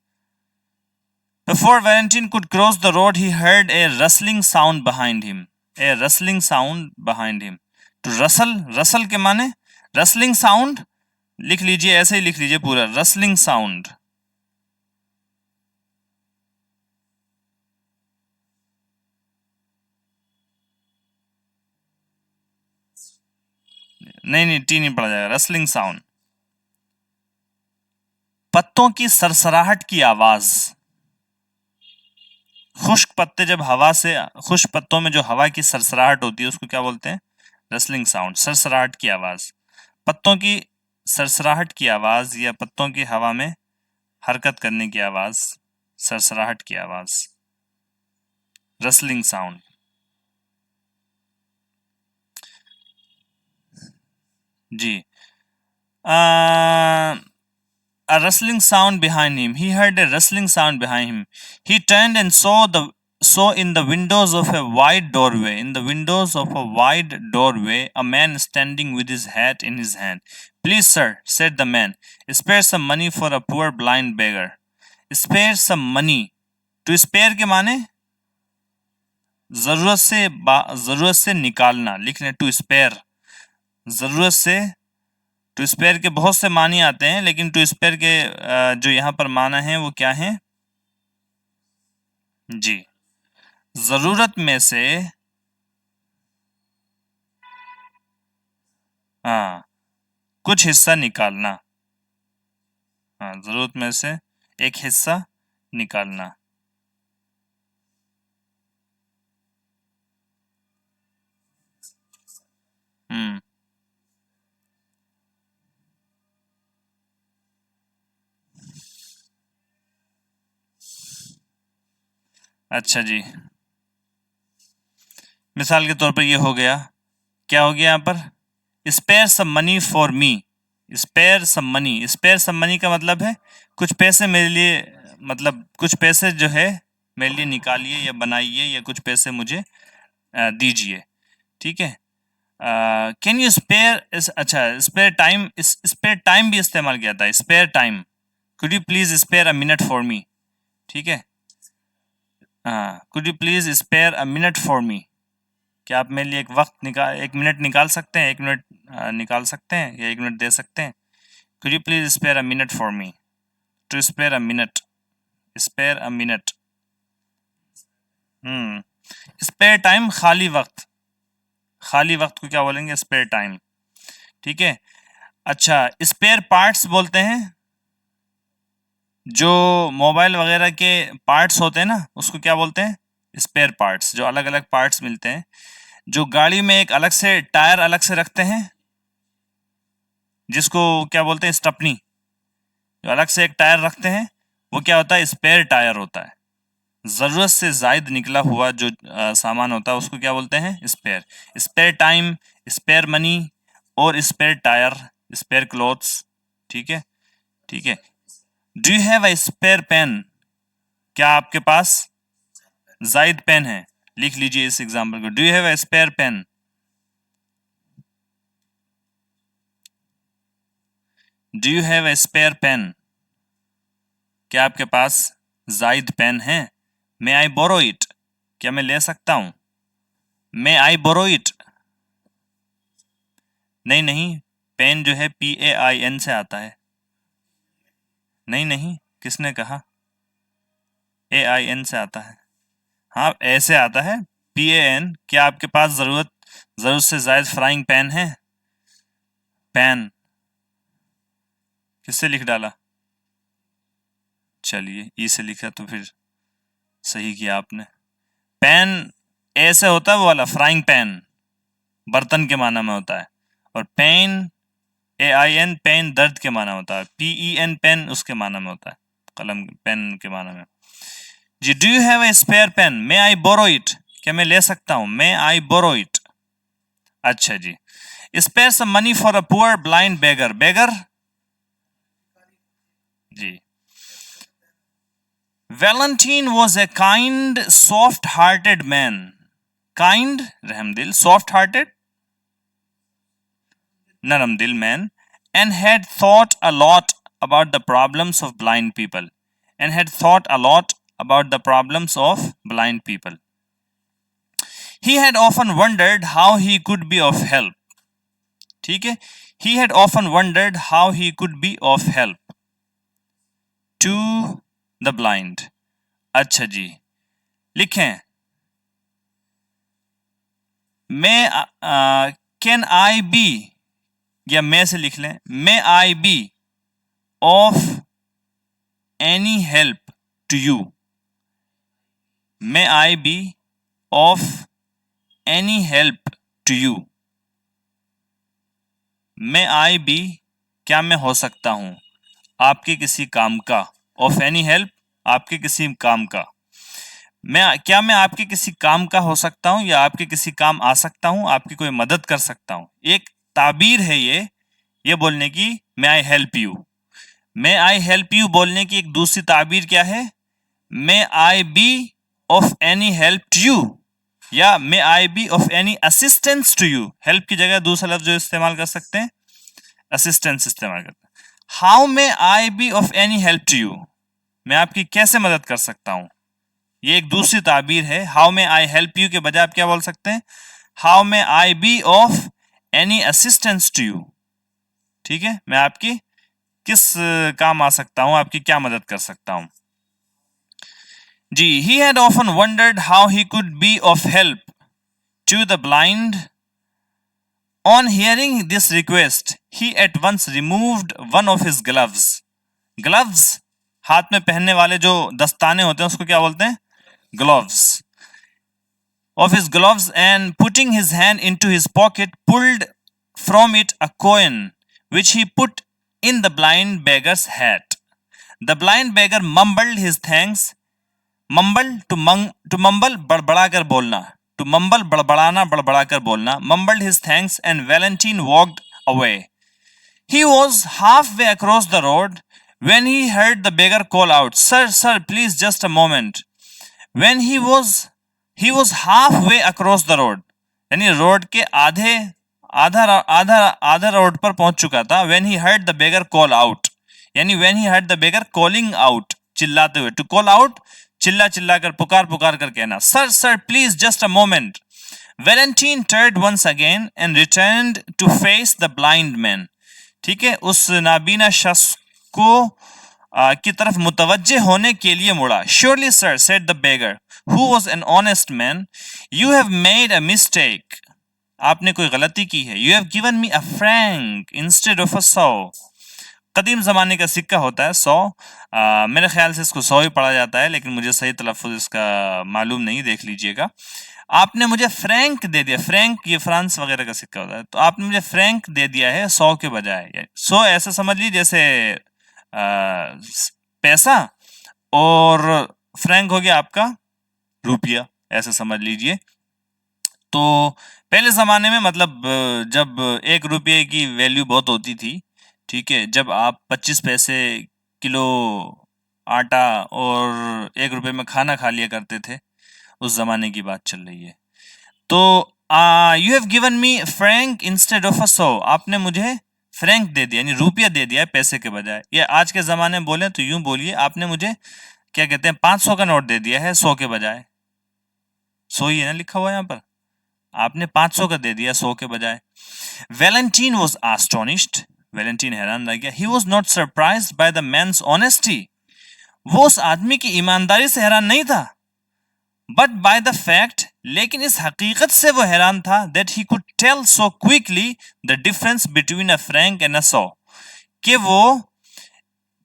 Before Valentine could cross the road, he heard a rustling sound behind him. A rustling sound behind him. To rustle के माने rustling sound, लिख लीजिए, ऐसे ही लिख लीजिए पूरा, rustling sound. नहीं नहीं, टी नहीं पढ़ा जाएगा, रसलिंग साउंड। पत्तों की सरसराहट की आवाज। खुश्क पत्ते जब हवा से, खुश्क पत्तों में जो हवा की सरसराहट होती है उसको क्या बोलते हैं? रसलिंग साउंड, सरसराहट की आवाज। पत्तों की सरसराहट की आवाज या पत्तों की हवा में हरकत करने की आवाज, सरसराहट की आवाज, रसलिंग साउंड। जी। A rustling sound behind him. He heard a rustling sound behind him. He turned and saw in the windows of a wide doorway. In the windows of a wide doorway, a man standing with his hat in his hand. Please, sir, said the man, spare some money for a poor blind beggar. Spare some money. To spare के माने जरूरत से निकालना, लिखने to spare. जरूरत से, to spare के बहुत से मानी आते हैं, लेकिन टू स्पेयर के जो यहाँ पर माना है वो क्या है? जी, जरूरत में से, हाँ, कुछ हिस्सा निकालना। हाँ, जरूरत में से एक हिस्सा निकालना। हम्म, अच्छा जी। मिसाल के तौर पर ये हो गया, क्या हो गया यहाँ पर? Spare some money for me. Spare some money, spare some money का मतलब है कुछ पैसे मेरे लिए, मतलब कुछ पैसे जो है मेरे लिए निकालिए या बनाइए, या कुछ पैसे मुझे दीजिए। ठीक है। कैन यू स्पेयर, अच्छा, स्पेयर टाइम, स्पेयर टाइम भी इस्तेमाल किया था, spare time. Could you please spare a minute for me. ठीक है। हाँ, could you please spare a minute for me. क्या आप मेरे लिए एक मिनट निकाल सकते हैं, एक मिनट निकाल सकते हैं, या एक मिनट दे सकते हैं? Could you please spare a minute for me. To spare a minute, spare a minute. Spare time, खाली वक्त। खाली वक्त को क्या बोलेंगे? Spare time. ठीक है। अच्छा, स्पेयर पार्ट्स बोलते हैं, जो मोबाइल वगैरह के पार्ट्स होते हैं ना, उसको क्या बोलते हैं? Spare parts. जो अलग अलग पार्ट्स मिलते हैं, जो गाड़ी में एक अलग से टायर अलग से रखते हैं, जिसको क्या बोलते हैं? स्टपनी। जो अलग से एक टायर रखते हैं, वो क्या होता है? स्पेयर टायर होता है। जरूरत से जायद निकला हुआ जो सामान होता है उसको क्या बोलते हैं? Spare. Spare time, spare money, और स्पेयर टायर, स्पेयर क्लोथ्स। ठीक है। ठीक है। Do you have a spare pen? क्या आपके पास जायद पेन है? लिख लीजिए इस एग्जाम्पल को। Do you have a spare pen? Do you have a spare pen? क्या आपके पास जायद पेन है? May I borrow it? क्या मैं ले सकता हूं? May I borrow it? नहीं नहीं, पेन जो है PAIN से आता है। नहीं नहीं, किसने कहा? AIN से आता है। हाँ, ऐसे आता है, PAN। क्या आपके पास जरूरत से जायद फ्राइंग पैन है? पैन किससे लिख डाला? चलिए, ई से लिखा तो फिर सही किया आपने। पैन ऐसे होता है, वो वाला फ्राइंग पैन बर्तन के माना में होता है, और पेन, AIN पेन दर्द के माना होता है, PEN पेन उसके माना में होता है, कलम पेन के माना में। जी, do you have a spare pen? May I borrow it? क्या मैं ले सकता हूं? May I borrow it? अच्छा जी। Spare some money for a poor blind beggar. Beggar, जी। Valentine was a kind, soft-hearted man. Kind, रहमदिल, soft-hearted, नरमदिल man, and had thought a lot about the problems of blind people. And had thought a lot about the problems of blind people. He had often wondered how he could be of help. ठीक है? He had often wondered how he could be of help to the blind. अच्छा जी, लिखें, मैं can I B, या मे से लिख लें, may I be of any help to you, may I be of any help to you, may I be क्या मैं हो सकता हूं आपके किसी काम का, ऑफ एनी हेल्प आपके किसी काम का, क्या मैं आपके किसी काम का हो सकता हूं या आपके किसी काम आ सकता हूं, आपकी कोई मदद कर सकता हूं। एक ताबीर है ये बोलने की may I help you. May I help you बोलने की एक दूसरी ताबीर क्या है, may I be of any help to you, या may I be of any assistance to you. Help की जगह दूसरा लफ्ज जो इस्तेमाल कर सकते हैं असिस्टेंस इस्तेमाल करते हैं। How may I be of any help to you, मैं आपकी कैसे मदद कर सकता हूं, ये एक दूसरी ताबीर है। How may I help you के बजाय आप क्या बोल सकते हैं, how may I be of any assistance to you. ठीक है, मैं आपकी किस काम आ सकता हूं, आपकी क्या मदद कर सकता हूं जी। He had often wondered how he could be of help to the blind. On hearing this request, he at once removed one of his gloves. Gloves, हाथ में पहनने वाले जो दस्ताने होते हैं उसको क्या बोलते हैं, gloves. Of his gloves, and putting his hand into his pocket, pulled from it a coin, which he put in the blind beggar's hat. The blind beggar mumbled his thanks. Mumble to mumble बड़बड़ा कर बोलना, to mumble बड़बड़ाना बड़बड़ा कर बोलना, mumbled his thanks and Valentine walked away. He was halfway across the road when he heard the beggar call out, "Sir, sir, please just a moment." When he was halfway across the road, यानी road के आधा road पर पहुंच चुका था। When he heard the beggar call out, यानी when he heard the beggar calling out, चिल्लाते हुए, to call out चिल्ला चिल्ला कर पुकार पुकार कर कहना, "Sir, sir, please just a moment." Valentine turned once again and returned to face the blind man. ठीक है, उस नाबीना शख्स को की तरफ मुतवज्जे होने के लिए मुड़ा। Surely, sir, said the beggar, who was an honest man, you have made a mistake. आपने कोई गलती की है। You have given me a franc instead of a sou. कदीम ज़माने का सिक्का होता है 100, मेरे ख्याल से इसको 100 ही पढ़ा जाता है, लेकिन मुझे सही तलफ़ुज़ इसका मालूम नहीं, देख लीजिएगा। आपने मुझे फ्रैंक दे दिया, फ्रैंक ये फ्रांस वगैरह का सिक्का होता है, तो आपने मुझे फ्रैंक दे दिया है 100 के बजाय। 100 ऐसा समझ लीजिए जैसे पैसा, और फ्रैंक हो गया आपका रुपया, ऐसा समझ लीजिए। तो पहले ज़माने में मतलब जब 1 रुपये की वैल्यू बहुत होती थी, ठीक है, जब आप 25 पैसे किलो आटा और 1 रुपये में खाना खा लिया करते थे, उस ज़माने की बात चल रही है। तो you have given me Frank instead of a सौ, आपने मुझे फ्रैंक दे दिया, यानी रुपया दे दिया है पैसे के बजाय। या आज के ज़माने में बोले तो यूं बोलिए, आपने मुझे क्या कहते हैं 500 का नोट दे दिया है 100 के बजाय। 100 ही है ना लिखा हुआ यहाँ पर, आपने 500 का दे दिया 100 के बजाय। वैलेंटीन वॉज एस्टोनिश्ड, वैलेंटीन हैरान रह गया। He was not surprised by the man's honesty, वो उस आदमी की ईमानदारी से हैरान नहीं था, बट बाय द फैक्ट, लेकिन इस हकीकत से वो हैरान था, that he could tell so quickly the difference between a franc and a sou, कि वो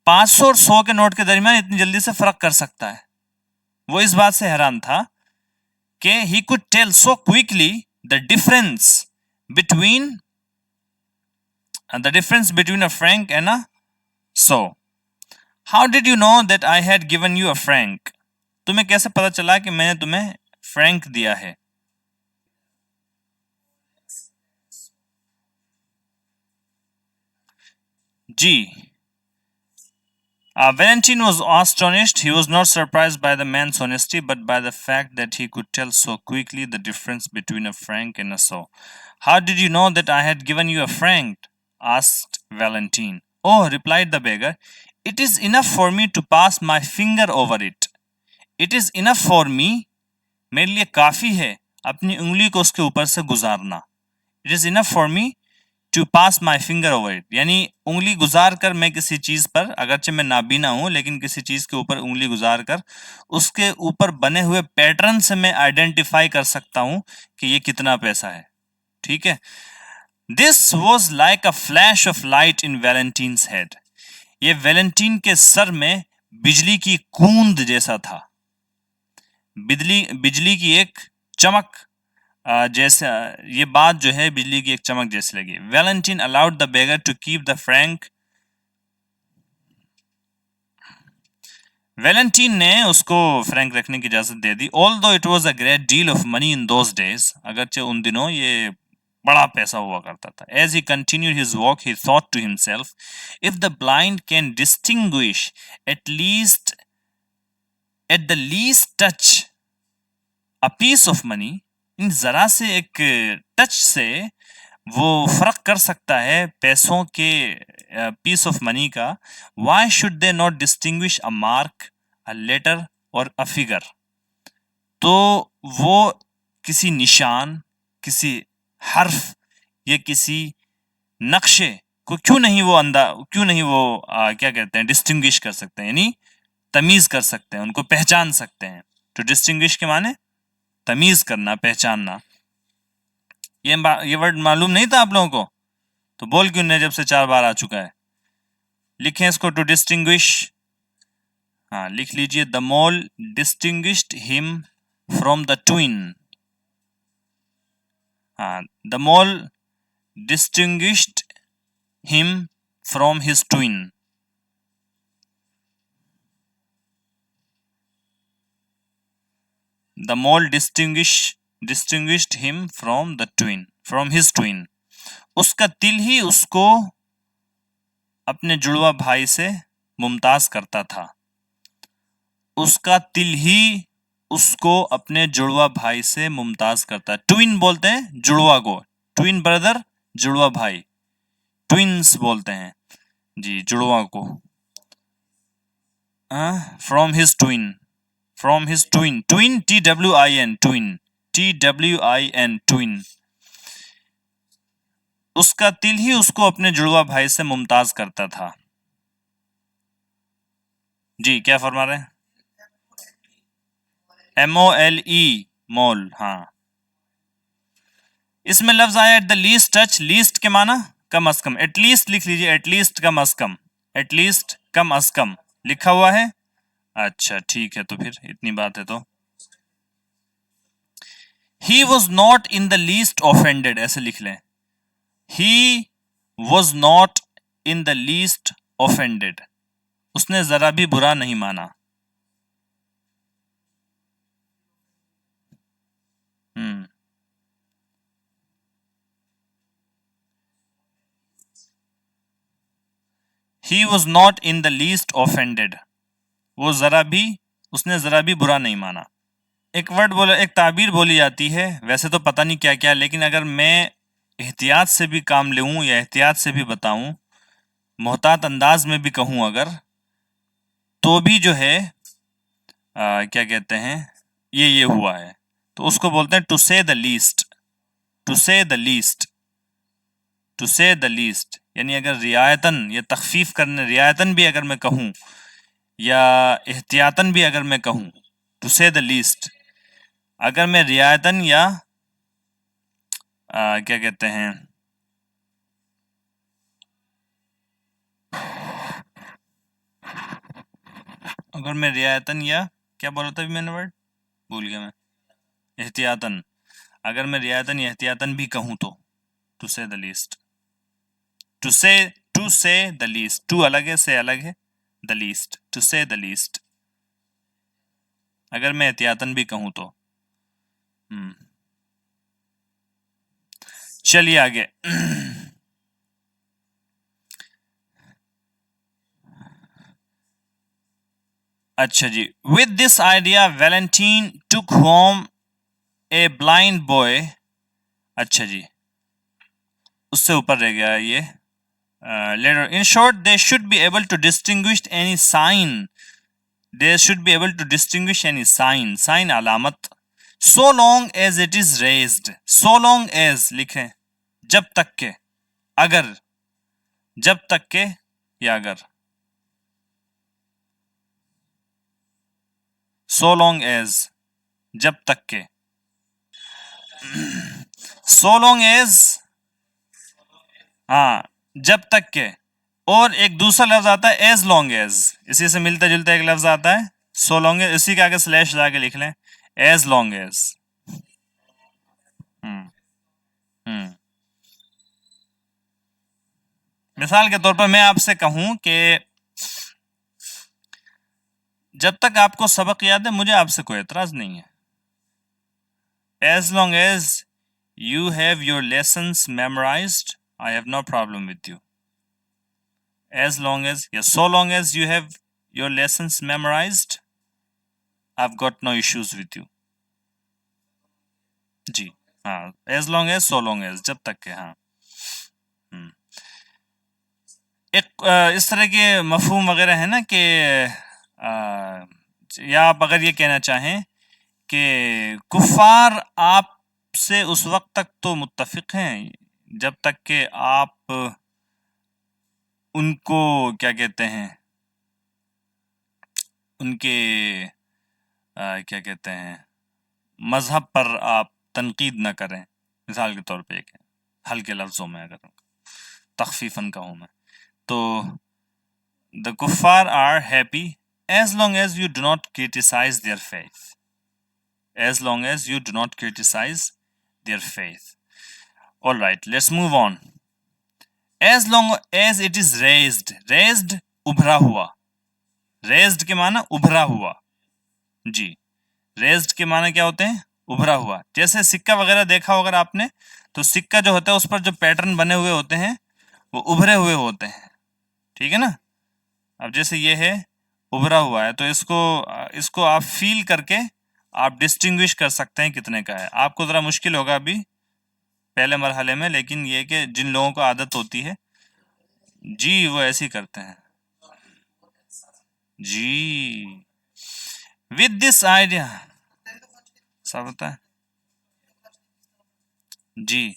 500 और 100 के नोट के दरमियान इतनी जल्दी से फर्क कर सकता है। वो इस बात से हैरान था कि he could tell so quickly the difference between a franc and a sou. How did you know that I had given you a franc? तुम्हें कैसे पता चला कि मैंने तुम्हें फ्रैंक दिया है? जी, Valentine was astonished. He was not surprised by the man's honesty, but by the fact that he could tell so quickly the difference between a franc and a sou. How did you know that I had given you a franc? Asked Valentine. Oh, replied the beggar, it is enough for me to pass my finger over it. It is enough for me, मेरे लिए काफ़ी है अपनी उंगली को उसके ऊपर से गुजारना। It is enough for me to pass my finger over it, यानी उंगली गुजार कर मैं किसी चीज़ पर, अगरचे मैं नाबीना हूँ लेकिन किसी चीज़ के ऊपर उंगली गुजार कर उसके ऊपर बने हुए पैटर्न से मैं आइडेंटिफाई कर सकता हूँ कि ये कितना पैसा है। ठीक है, this was like a flash of light in Valentine's head. ये वैलेंटीन के सर में बिजली की कूंद जैसा था। बिजली की एक चमक जैसा, ये बात जो है बिजली की एक चमक जैसी लगी। Valentine allowed the beggar to keep the franc. Valentine ने उसको फ्रैंक रखने की इजाजत दे दी। Although it was a great deal of money in those days, अगरचे उन दिनों ये बड़ा पैसा हुआ करता था। As he continued his walk he thought to himself, if the blind can distinguish at least at the least touch a piece of money, in जरा से एक टच से वो फर्क कर सकता है पैसों के पीस ऑफ मनी का। Why should they not distinguish a mark, a letter और अ फिगर। तो वो किसी निशान, किसी हर्फ या किसी नक्शे को क्यों नहीं वो क्या कहते हैं, डिस्टिंग्विश कर सकते हैं, यानी तमीज कर सकते हैं, उनको पहचान सकते हैं। तो डिस्टिंग्विश के माने तमीज करना, पहचानना। ये वर्ड मालूम नहीं था आप लोगों को? तो बोल क्यों नहीं जब से 4 बार आ चुका है? लिखें इसको, टू डिस्टिंग्विश। हाँ, लिख लीजिए, the mole distinguished him from the twin. हाँ, the mole distinguished him from his twin. The mole distinguished him from the twin, from his twin. उसका तिल ही उसको अपने जुड़वा भाई से मुमताज करता था। उसका तिल ही उसको अपने जुड़वा भाई से मुमताज करता है। ट्विन बोलते हैं जुड़वा को, ट्विन ब्रदर, जुड़वा भाई, ट्विन्स बोलते हैं जी जुड़वा को। From his twin, from his twin, twin TWIN, twin TWIN, twin. उसका तिल ही उसको अपने जुड़वा भाई से मुमताज करता था। जी क्या फरमा रहे हैं? MOLE, मोल। हाँ, इसमें लफ्ज आया eight the least touch. Least के माना कम अज कम, एटलीस्ट लिख लीजिए, एटलीस्ट कम अज कम, एटलीस्ट कम अज कम लिखा हुआ है। अच्छा ठीक है, तो फिर इतनी बात है तो ही was not in the least offended, ऐसे लिख लें, ही was not in the least offended, उसने जरा भी बुरा नहीं माना। ही was not in the least offended, वो जरा भी, उसने जरा भी बुरा नहीं माना। एक वर्ड बोला, एक ताबीर बोली जाती है, वैसे तो पता नहीं क्या क्या, लेकिन अगर मैं एहतियात से भी काम लूँ या एहतियात से भी बताऊं, मोहतात अंदाज में भी कहूं अगर, तो भी जो है क्या कहते हैं, ये हुआ है, तो उसको बोलते हैं to say the least, to say the least, to say the least. यानी अगर रियायतन या तखफीफ करने, रियायतन भी अगर मैं कहूँ या एहतियातन भी अगर मैं कहूँ, टू से द लीस्ट, अगर मैं रियायतन या क्या कहते हैं, अगर मैं रियायतन या क्या बोला था अभी मैंने वर्ड भूल गया मैं, एहतियातन, अगर मैं रियायतन या एहतियातन भी कहूँ तो to say the least, to say the least, to अलग है, से अलग है, the least, to say the least, अगर मैं एहतियातन भी कहूँ तो। चलिए आगे। अच्छा जी, with this idea Valentine took home a blind boy. अच्छा जी, उससे ऊपर रह गया ये। Letter, in short they should be able to distinguish any sign, they should be able to distinguish any sign, sign अलामत, सो long as it is raised, so long as लिखें, जब तक के, अगर, जब तक के या अगर, सो लॉन्ग एज, जब तक के, so long as हाँ, जब तक के। और एक दूसरा लफ्ज आता है एज लॉन्ग एज, इसी से मिलता जुलता एक लफ्ज आता है सो लॉन्ग एज, इसी के आगे स्लैश लगा के लिख लें, एज लॉन्ग एज। हम्म हम्म मिसाल के तौर पर मैं आपसे कहूं कि जब तक आपको सबक याद है मुझे आपसे कोई एतराज नहीं है, as long as you have your lessons memorised I have no problem with you, as long as, yeah, so long as you have your lessons memorized, I've got no issues with you। जी, हाँ, as long as, so long as, जब तक के, हाँ। हम्म। एक इस तरह के मफहूम वगैरह है ना कि या आप अगर ये कहना चाहें कि कुफार आपसे उस वक्त तक तो मुत्तफिक हैं जब तक कि आप उनको क्या कहते हैं, उनके क्या कहते हैं, मजहब पर आप तनकीद न करें। मिसाल के तौर पे एक है, हल्के लफ्जों में अगर तखफीफन कहूँ मैं, तो द कुफार are happy as long as you do not criticise their faith, as long as you do not criticise their faith. All right, let's move on. As long as it is raised, raised उभरा हुआ, raised के माना उभरा हुआ। जी, raised के माना क्या होते हैं, उभरा हुआ। जैसे सिक्का वगैरह देखा होगा आपने, तो सिक्का जो होता है उस पर जो पैटर्न बने हुए होते हैं वो उभरे हुए होते हैं, ठीक है ना। अब जैसे ये है उभरा हुआ है, तो इसको इसको आप फील करके आप डिस्टिंग्विश कर सकते हैं कितने का है। आपको ज़रा मुश्किल होगा अभी पहले मरहले में, लेकिन ये कि जिन लोगों को आदत होती है, जी वो ऐसे ही करते हैं। जी, विद दिस आइडिया, सब होता है जी।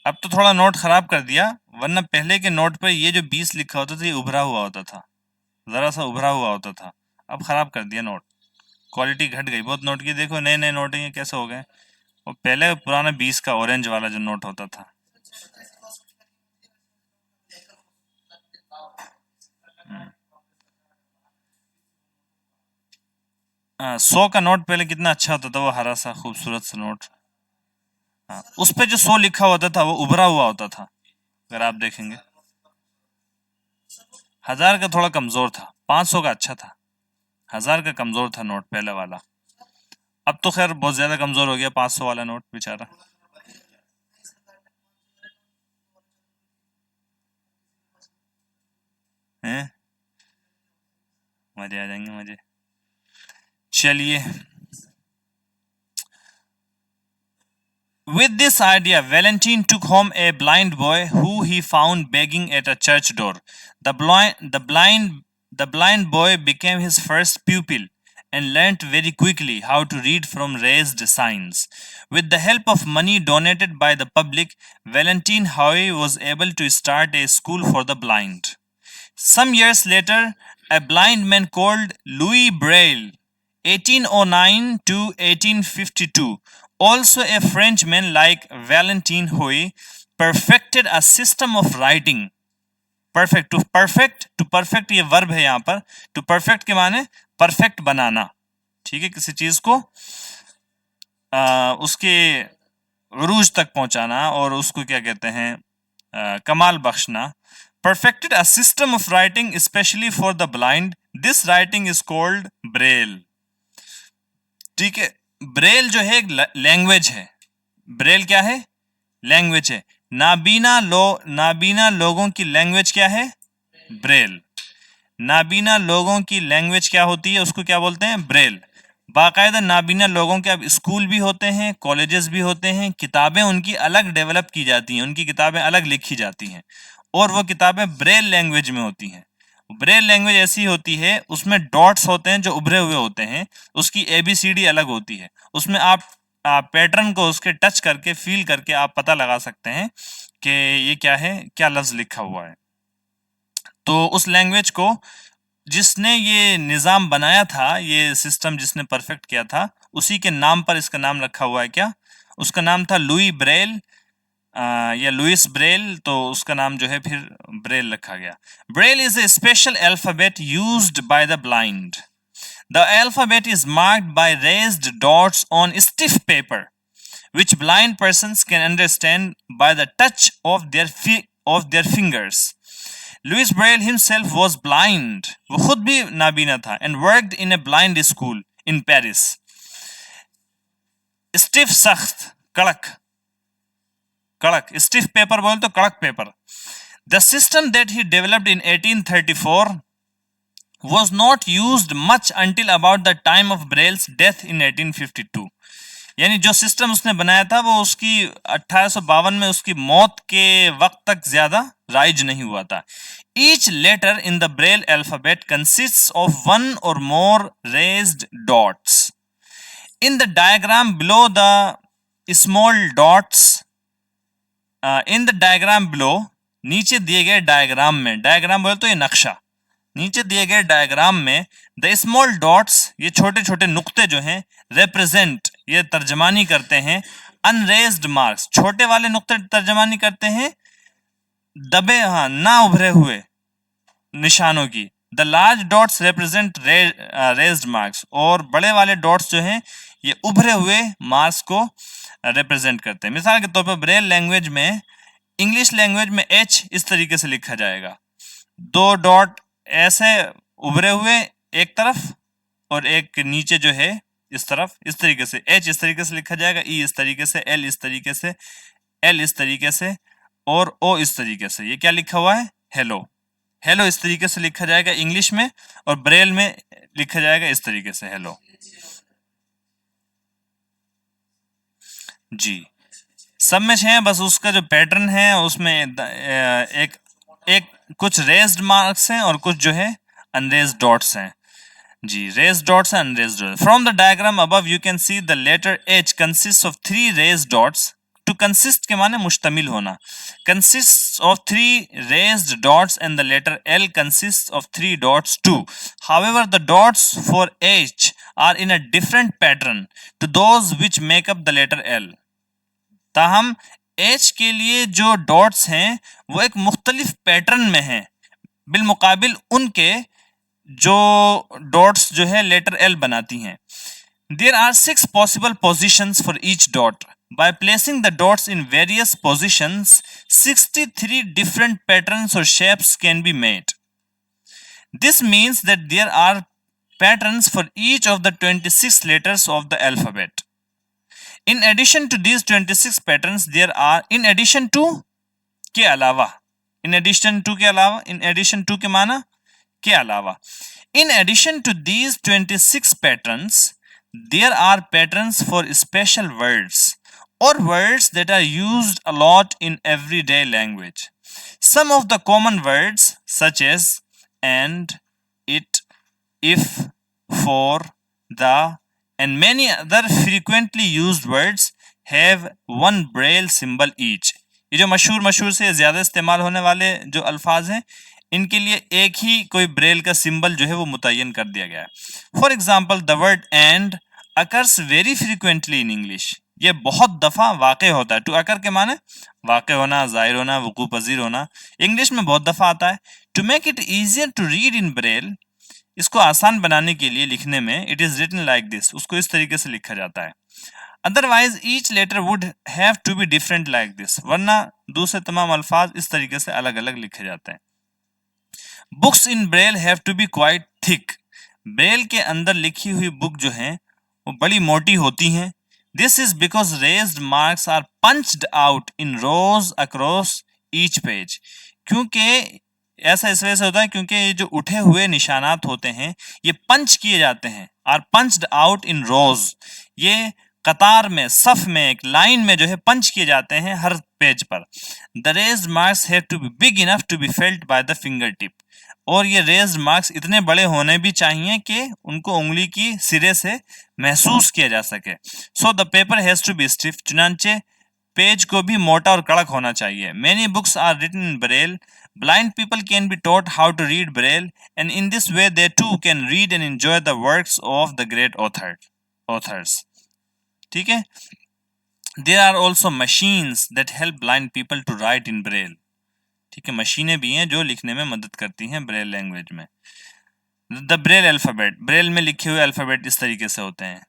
अब तो थोड़ा नोट खराब कर दिया, वरना पहले के नोट पर ये जो 20 लिखा होता था ये उभरा हुआ होता था, जरा सा उभरा हुआ होता था। अब खराब कर दिया नोट, क्वालिटी घट गई बहुत नोट की। देखो नए नए नोट ये कैसे हो गए, और पहले पुराना 20 का ऑरेंज वाला जो नोट होता था। 100 का नोट पहले कितना अच्छा होता था, वो हरा सा खूबसूरत सा नोट। हाँ, उस पे जो 100 लिखा होता था वो उभरा हुआ होता था, अगर आप देखेंगे। 1000 का थोड़ा कमजोर था, 500 का अच्छा था, 1000 का कमजोर था नोट पहले वाला। अब तो खैर बहुत ज्यादा कमजोर हो गया 500 वाला नोट बेचारा। हैं, मजे आ जाएंगे मजे। चलिए, with this idea, Valentine took home a blind boy who he found begging at a church door. The blind boy became his first pupil and learnt very quickly how to read from raised signs. With the help of money donated by the public, Valentine Howe was able to start a school for the blind. Some years later, a blind man called Louis Braille, 1809 to 1852, also a Frenchman like Valentin Hoy, perfected a system of writing. To perfect ये verb है यहाँ पर, to perfect के माने perfect बनाना, ठीक है, किसी चीज को उसके उरूज तक पहुंचाना और उसको क्या कहते हैं कमाल बख्शना। perfected a system of writing especially for the blind. This writing is called braille, ठीक है। ब्रेल जो है एक लैंग्वेज है, ब्रेल क्या है, लैंग्वेज है। नाबीना लोगों की लैंग्वेज क्या है, ब्रेल। नाबीना लोगों की लैंग्वेज क्या होती है, उसको क्या बोलते हैं, ब्रेल। बाकायदा नाबीना लोगों के अब स्कूल भी होते हैं, कॉलेजेस भी होते हैं, किताबें उनकी अलग डेवलप की जाती हैं, उनकी किताबें अलग लिखी जाती हैं, और वो किताबें ब्रेल लैंग्वेज में होती हैं। ब्रेल लैंग्वेज ऐसी होती है, उसमें डॉट्स होते हैं जो उभरे हुए होते हैं, उसकी ABCD अलग होती है, उसमें आप पैटर्न को उसके टच करके फील करके आप पता लगा सकते हैं कि ये क्या है, क्या लफ्ज लिखा हुआ है। तो उस लैंग्वेज को जिसने ये निज़ाम बनाया था, ये सिस्टम जिसने परफेक्ट किया था, उसी के नाम पर इसका नाम रखा हुआ है। क्या उसका नाम था? लुई ब्रेल या लुइस ब्रेल, तो उसका नाम जो है फिर ब्रेल रखा गया। Braille is a special alphabet used by the blind. The alphabet is marked by raised dots on stiff paper, which blind persons can understand by the touch of their fingers. Louis Braille himself was blind. वो खुद भी नाबीना था and worked in a blind school in Paris. Stiff सख्त, कड़क, कड़क, stiff paper बोले तो कड़क paper. The system that he developed in 1834 was not used much until about the time of Braille's death in 1852. यानी जो सिस्टम उसने बनाया था वो उसकी 1852 में उसकी मौत के वक्त तक ज्यादा राइज नहीं हुआ था। Each letter in the Braille alphabet consists of one or more raised dots. In the diagram below the small dots, in the diagram below, नीचे दिए गए डायग्राम में, डायग्राम बोले तो ये नक्शा, नीचे दिए गए डायग्राम में द स्मॉल डॉट्स, ये छोटे छोटे नुक्ते जो हैं, रिप्रेजेंट, ये तर्जमानी करते हैं अनरेज्ड मार्क्स, छोटे वाले नुक्ते तर्जमानी करते हैं दबे, ना उभरे हुए निशानों की। The large dots represent raised marks, और बड़े वाले डॉट्स जो हैं ये उभरे हुए मार्क्स को रिप्रेजेंट करते हैं। मिसाल के तौर पर ब्रेल लैंग्वेज में, इंग्लिश लैंग्वेज में एच इस तरीके से लिखा जाएगा, 2 डॉट ऐसे उभरे हुए एक तरफ और एक नीचे जो है इस तरफ, इस तरीके से एच इस तरीके से लिखा जाएगा, ई इस तरीके से, एल इस तरीके से, एल इस तरीके से और ओ इस तरीके से। ये क्या लिखा हुआ है? हेलो। हेलो इस तरीके से लिखा जाएगा इंग्लिश में, और ब्रेल में लिखा जाएगा इस तरीके से, हेलो जी। सब में है, बस उसका जो पैटर्न है उसमें एक कुछ रेज्ड मार्क्स हैं और कुछ जो है अनरेज्ड डॉट्स हैं जी। Raised dots and unraised dots. From the diagram above you can see the letter H consist of 3 raised dots. To consist के माने मुश्तमिल होना। Consist of 3 raised dots and the letter L consist of 3 dots too. However the dots for H are in a different pattern to those which make up the letter L. ताहम H के लिए जो dots हैं वो एक मुख्तलिफ pattern में हैं बिलमुकाबिल उनके जो डॉट्स जो है लेटर एल बनाती हैं। There are 6 possible positions for each dot. By placing the dots in various positions 63 different patterns और shapes can be made. This means that there are patterns for each of the 26 letters of the alphabet. In addition to these 26 patterns, there are, in addition to के अलावा, in addition to के अलावा, in addition to के माना के अलावा, in addition to these 26 patterns, there are patterns for special words or words that are used a lot in everyday language. Some of the common words such as and, it, if, for, the and many other frequently used words have one braille symbol each. ये जो मशहूर से ज़्यादा इस्तेमाल होने वाले जो अल्फाज हैं इनके लिए एक ही कोई ब्रेल का सिंबल जो है वो मुतय्यन कर दिया गया है। For example the word and occurs very frequently in English. ये बहुत दफ़ा वाक़ होता है। टू अकर के माने वाक़ होना, ज़ाहिर होना, वक़ू पज़ीर होना। इंग्लिश में बहुत दफ़ा आता है। To make it easier to read in Braille, इसको आसान बनाने के लिए लिखने में, it is written like this, उसको इस तरीके से लिखा जाता है। Otherwise each letter would have to be different like this, वरना दूसरे तमाम अल्फाज इस तरीके से अलग अलग लिखे जाते हैं। Books in Braille have to be quite thick. Braille के अंदर लिखी हुई बुक जो है वो बड़ी मोटी होती हैं। This is because raised marks are punched out in rows across each page. क्योंकि ऐसा इस वजह से होता है क्योंकि ये जो उठे हुए निशानात होते हैं ये पंच किए जाते हैं, आर पंच्ड आउट इन रोज। ये कतार में, सफ में, एक लाइन में जो है पंच किए जाते हैं हर पेज पर। The raised marks have to be big enough to be felt by the finger tip. और ये रेज्ड मार्क्स इतने बड़े होने भी चाहिए कि उनको उंगली की सिरे से महसूस किया जा सके। So the paper has to be stiff, चुनांचे पेज को भी मोटा और कड़क होना चाहिए। Many books are written in Braille. Blind people can be taught how to read Braille, and in this way they too can read and enjoy the works of the great author. Authors, ठीक है। There are also machines that help blind people to write in Braille, ठीक है, मशीनें भी हैं जो लिखने में मदद करती हैं ब्रेल लैंग्वेज में। द ब्रेल अल्फ़ाबेट, ब्रेल में लिखे हुए अल्फ़ाबेट इस तरीके से होते हैं।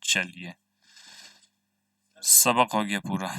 चलिए, सबक हो गया पूरा।